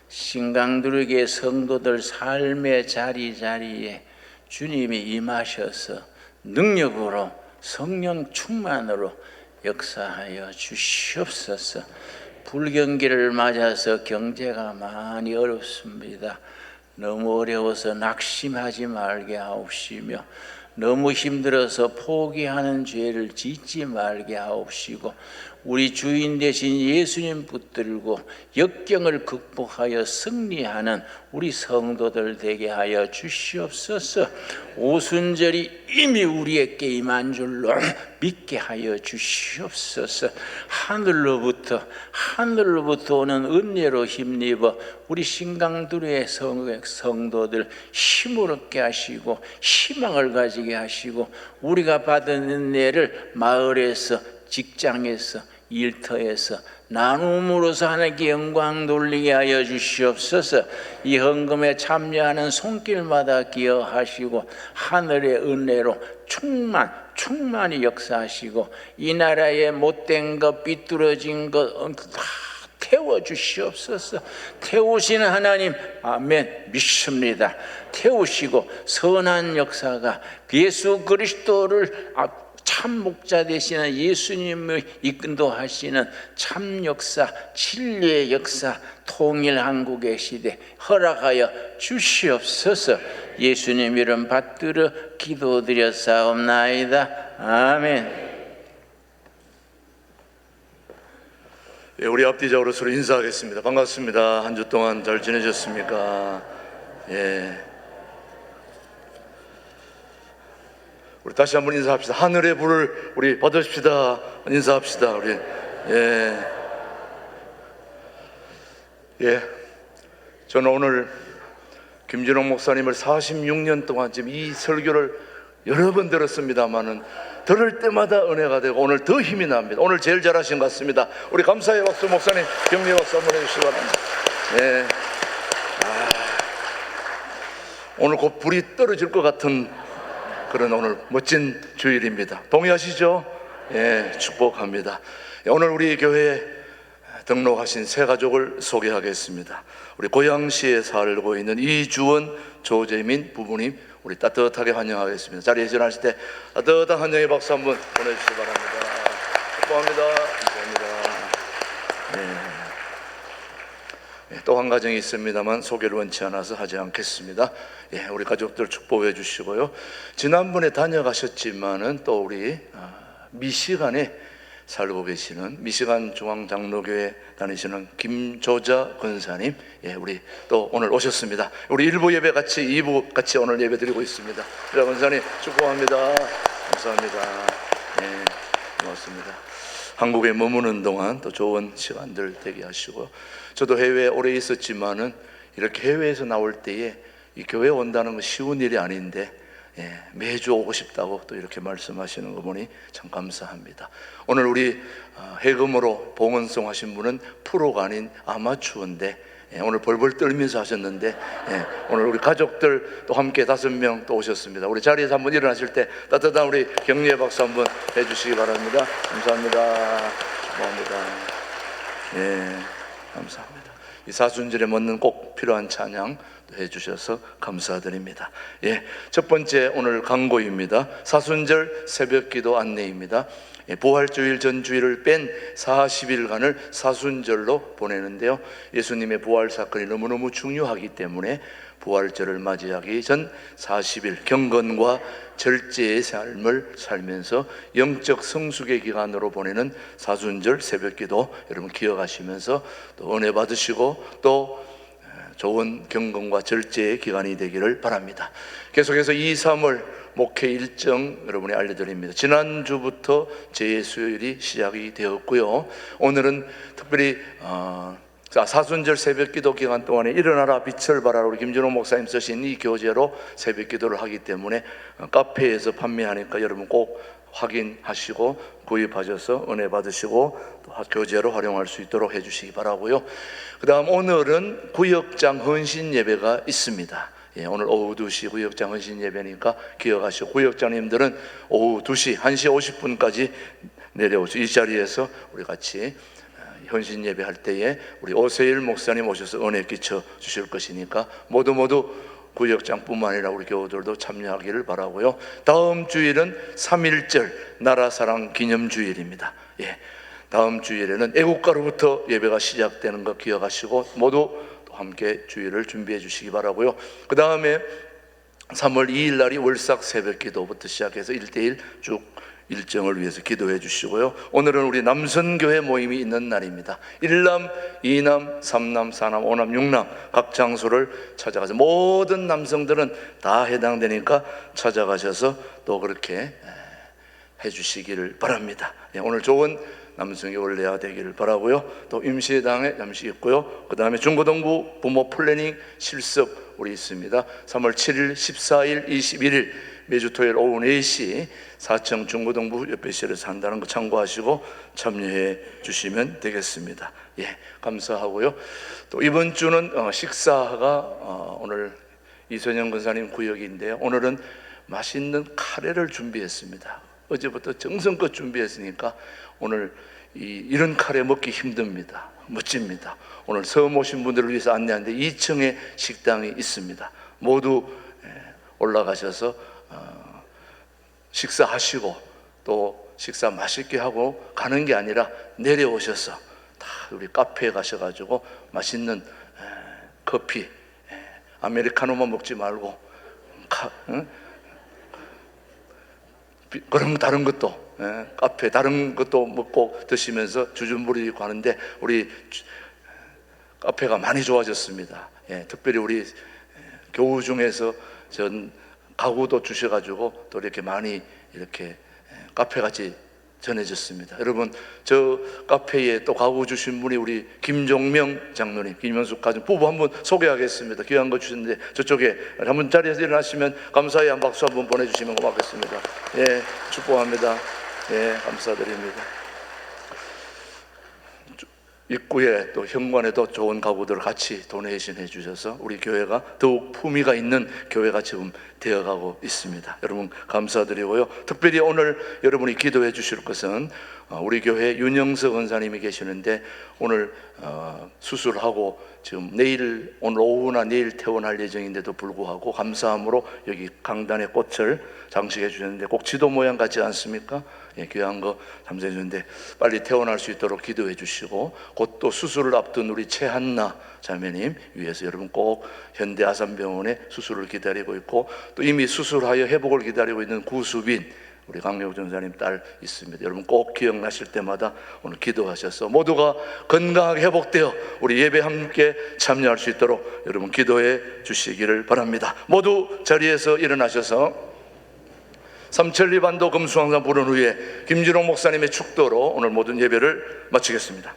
E: 신강두레 성도들 삶의 자리자리에 주님이 임하셔서 능력으로 성령 충만으로 역사하여 주시옵소서. 불경기를 맞아서 경제가 많이 어렵습니다. 너무 어려워서 낙심하지 말게 하옵시며 너무 힘들어서 포기하는 죄를 짓지 말게 하옵시고 우리 주인 되신 예수님 붙들고 역경을 극복하여 승리하는 우리 성도들 되게 하여 주시옵소서. 오순절이 이미 우리에게 임한 줄로 믿게 하여 주시옵소서. 하늘로부터 오는 은혜로 힘입어 우리 신강두레의 성도들 힘을 얻게 하시고 희망을 가지게 하시고 우리가 받은 은혜를 마을에서 직장에서 일터에서 나눔으로서 하나님께 영광 돌리게 하여 주시옵소서. 이 헌금에 참여하는 손길마다 기여하시고 하늘의 은혜로 충만히 역사하시고 이 나라의 못된 것 삐뚤어진 것 다 태워 주시옵소서. 태우시는 하나님, 아멘, 믿습니다. 태우시고 선한 역사가 예수 그리스도를 참 목자 되시는 예수님을 인도하시는 참 역사, 진리의 역사, 통일 한국의 시대 허락하여 주시옵소서. 예수님 이름 받들어 기도드렸사옵나이다. 아멘.
B: 예, 우리 앞뒤적으로 서로 인사하겠습니다. 반갑습니다. 한 주 동안 잘 지내셨습니까? 예. 우리 다시 한번 인사합시다. 하늘의 불을 우리 받으십시다. 인사합시다. 우리 저는 오늘 김진홍 목사님을 46년 동안 지금 이 설교를 여러 번 들었습니다만은 들을 때마다 은혜가 되고 오늘 더 힘이 납니다. 오늘 제일 잘하신 것 같습니다. 우리 감사의 박수 목사님, 격려의 박수 한번 해주시기 바랍니다. 오늘 곧 불이 떨어질 것 같은 그런 오늘 멋진 주일입니다. 동의하시죠? 축복합니다. 오늘 우리 교회에 등록하신 새 가족을 소개하겠습니다. 우리 고양시에 살고 있는 이주원, 조재민 부부님, 우리 따뜻하게 환영하겠습니다. 자리에 전하실 때 따뜻한 환영의 박수 한번 보내주시기 바랍니다. 축복합니다. 감사합니다. 또 한 가정이 있습니다만 소개를 원치 않아서 하지 않겠습니다. 우리 가족들 축복해 주시고요. 지난번에 다녀가셨지만은 또 우리 미시간에 살고 계시는 미시간 중앙장로교회 다니시는 김조자 권사님, 우리 또 오늘 오셨습니다. 우리 1부 예배 같이 2부 같이 오늘 예배 드리고 있습니다. 조자 권사님 축복합니다. 감사합니다. 고맙습니다. 한국에 머무는 동안 또 좋은 시간들 되게 하시고, 저도 해외에 오래 있었지만은 이렇게 해외에서 나올 때에 이 교회 온다는 건 쉬운 일이 아닌데 매주 오고 싶다고 또 이렇게 말씀하시는 거 보니 참 감사합니다. 오늘 우리 해금으로 봉헌송 하신 분은 프로가 아닌 아마추어인데 오늘 벌벌 떨면서 하셨는데 오늘 우리 가족들 또 함께 5명 또 오셨습니다. 우리 자리에서 한번 일어나실 때 따뜻한 우리 격려의 박수 한번 해주시기 바랍니다. 감사합니다. 고맙습니다. 감사합니다. 이 사순절에 먹는 꼭 필요한 찬양 해주셔서 감사드립니다. 예, 첫 번째 오늘 강고입니다. 사순절 새벽기도 안내입니다. 부활주일 전주일을 뺀 40일간을 사순절로 보내는데요, 예수님의 부활 사건이 너무너무 중요하기 때문에 부활절을 맞이하기 전 40일 경건과 절제의 삶을 살면서 영적 성숙의 기간으로 보내는 사순절 새벽기도 여러분 기억하시면서 또 은혜 받으시고 또 좋은 경건과 절제의 기간이 되기를 바랍니다. 계속해서 2, 3월 목회 일정 여러분이 알려드립니다. 지난주부터 제수요일이 시작이 되었고요, 오늘은 특별히 사순절 새벽기도 기간 동안에 일어나라 빛을 발하라 우리 김준호 목사님 쓰신 이 교재로 새벽기도를 하기 때문에 카페에서 판매하니까 여러분 꼭 확인하시고 구입하셔서 은혜 받으시고 또 교재로 활용할 수 있도록 해주시기 바라고요. 그 다음 오늘은 구역장 헌신 예배가 있습니다. 예, 오늘 오후 2시 구역장 헌신 예배니까 기억하시고 구역장님들은 오후 2시 1시 50분까지 내려오시고 이 자리에서 우리 같이 헌신 예배 할 때에 우리 오세일 목사님 오셔서 은혜 끼쳐 주실 것이니까 모두 구역장뿐만 아니라 우리 교우들도 참여하기를 바라고요. 다음 주일은 3.1절 나라사랑 기념주일입니다. 예, 다음 주일에는 애국가로부터 예배가 시작되는 거 기억하시고 모두 또 함께 주일을 준비해 주시기 바라고요. 그 다음에 3월 2일 날이 월삭 새벽기도부터 시작해서 1대1 쭉 일정을 위해서 기도해 주시고요. 오늘은 우리 남선교회 모임이 있는 날입니다. 1남, 2남, 3남, 4남, 5남, 6남 각 장소를 찾아가서 모든 남성들은 다 해당되니까 찾아가셔서 또 그렇게 해 주시기를 바랍니다. 오늘 좋은 남성의 원래가 되기를 바라고요. 또 임시회당에 잠시 있고요. 그 다음에 중고등부 부모 플래닝 실습 우리 있습니다. 3월 7일, 14일, 21일 매주 토요일 오후 4시 4층 중고등부 옆에실에서 한다는 거 참고하시고 참여해 주시면 되겠습니다. 예, 감사하고요. 또 이번 주는 식사가 오늘 이선영 권사님 구역인데요, 오늘은 맛있는 카레를 준비했습니다. 어제부터 정성껏 준비했으니까 오늘 이런 카레 먹기 힘듭니다. 멋집니다. 오늘 처음 오신 분들을 위해서 안내하는데 2층에 식당이 있습니다. 모두 올라가셔서 식사하시고 또 식사 맛있게 하고 가는 게 아니라 내려오셔서 다 우리 카페에 가셔가지고 맛있는 커피, 아메리카노만 먹지 말고 그럼 다른 것도 카페 다른 것도 먹고 드시면서 주전부리고 하는데 우리 카페가 많이 좋아졌습니다. 특별히 우리 교우 중에서 전 가구도 주셔가지고 또 이렇게 많이 이렇게 카페같이 전해졌습니다. 여러분 저 카페에 또 가구 주신 분이 우리 김종명 장로님, 김현숙 가정 부부 한번 소개하겠습니다. 귀한 거 주셨는데 저쪽에 한번 자리에서 일어나시면 감사의 한 박수 한번 보내주시면 고맙겠습니다. 예, 축복합니다. 예, 감사드립니다. 입구에 또 현관에도 좋은 가구들을 같이 도네이션 해주셔서 우리 교회가 더욱 품위가 있는 교회가 지금 되어가고 있습니다. 여러분 감사드리고요. 특별히 오늘 여러분이 기도해 주실 것은 우리 교회 윤영석 원사님이 계시는데 오늘 수술하고 지금 오늘 오후나 내일 퇴원할 예정인데도 불구하고 감사함으로 여기 강단에 꽃을 장식해 주셨는데 꼭 지도 모양 같지 않습니까? 예, 귀한 거 감사해 주는데 빨리 퇴원할 수 있도록 기도해 주시고 곧 또 수술을 앞둔 우리 최한나 자매님 위해서 여러분 꼭 현대 아산병원에 수술을 기다리고 있고 또 이미 수술하여 회복을 기다리고 있는 구수빈 우리 강력 전사님 딸 있습니다. 여러분 꼭 기억나실 때마다 오늘 기도하셔서 모두가 건강하게 회복되어 우리 예배 함께 참여할 수 있도록 여러분 기도해 주시기를 바랍니다. 모두 자리에서 일어나셔서 삼천리 반도 금수항상 부른 후에 김진홍 목사님의 축도로 오늘 모든 예배를 마치겠습니다.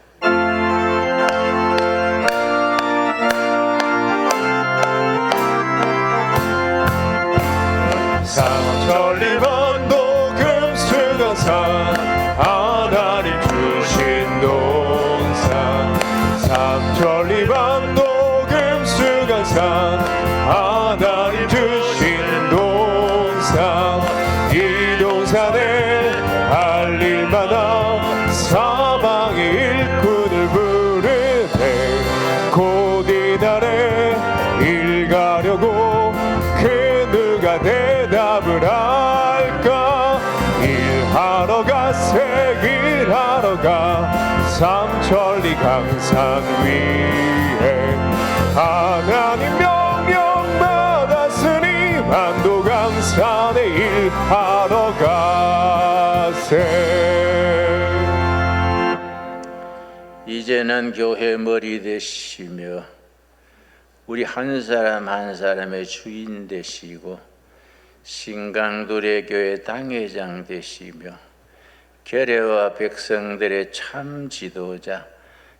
C: 삼천리 반도 금수강산 하나님 주신 동산 삼천리 반도 금수강산 하나님 주신 동산 이 동산에 알릴만한 사방의 일꾼을 부르네 곧 이날에 일가 삼천리 강산 위에 하나님 명령 받았으니 만도 강산에 일하러 가세.
E: 이제는 교회 머리 되시며 우리 한 사람 한 사람의 주인 되시고 신강들의 교회 당회장 되시며 결례와 백성들의 참 지도자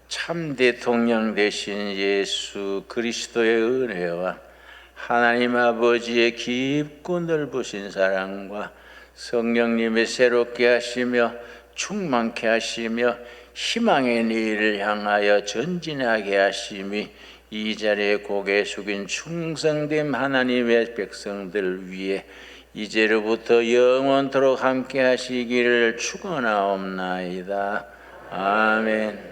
E: 참 대통령 되신 예수 그리스도의 은혜와 하나님 아버지의 깊고 넓으신 사랑과 성령님의 새롭게 하시며 충만케 하시며 희망의 내일을 향하여 전진하게 하심이 이 자리에 고개 숙인 충성된 하나님의 백성들 위해 이제로부터 영원토록 함께 하시기를 축원하옵나이다. 아멘.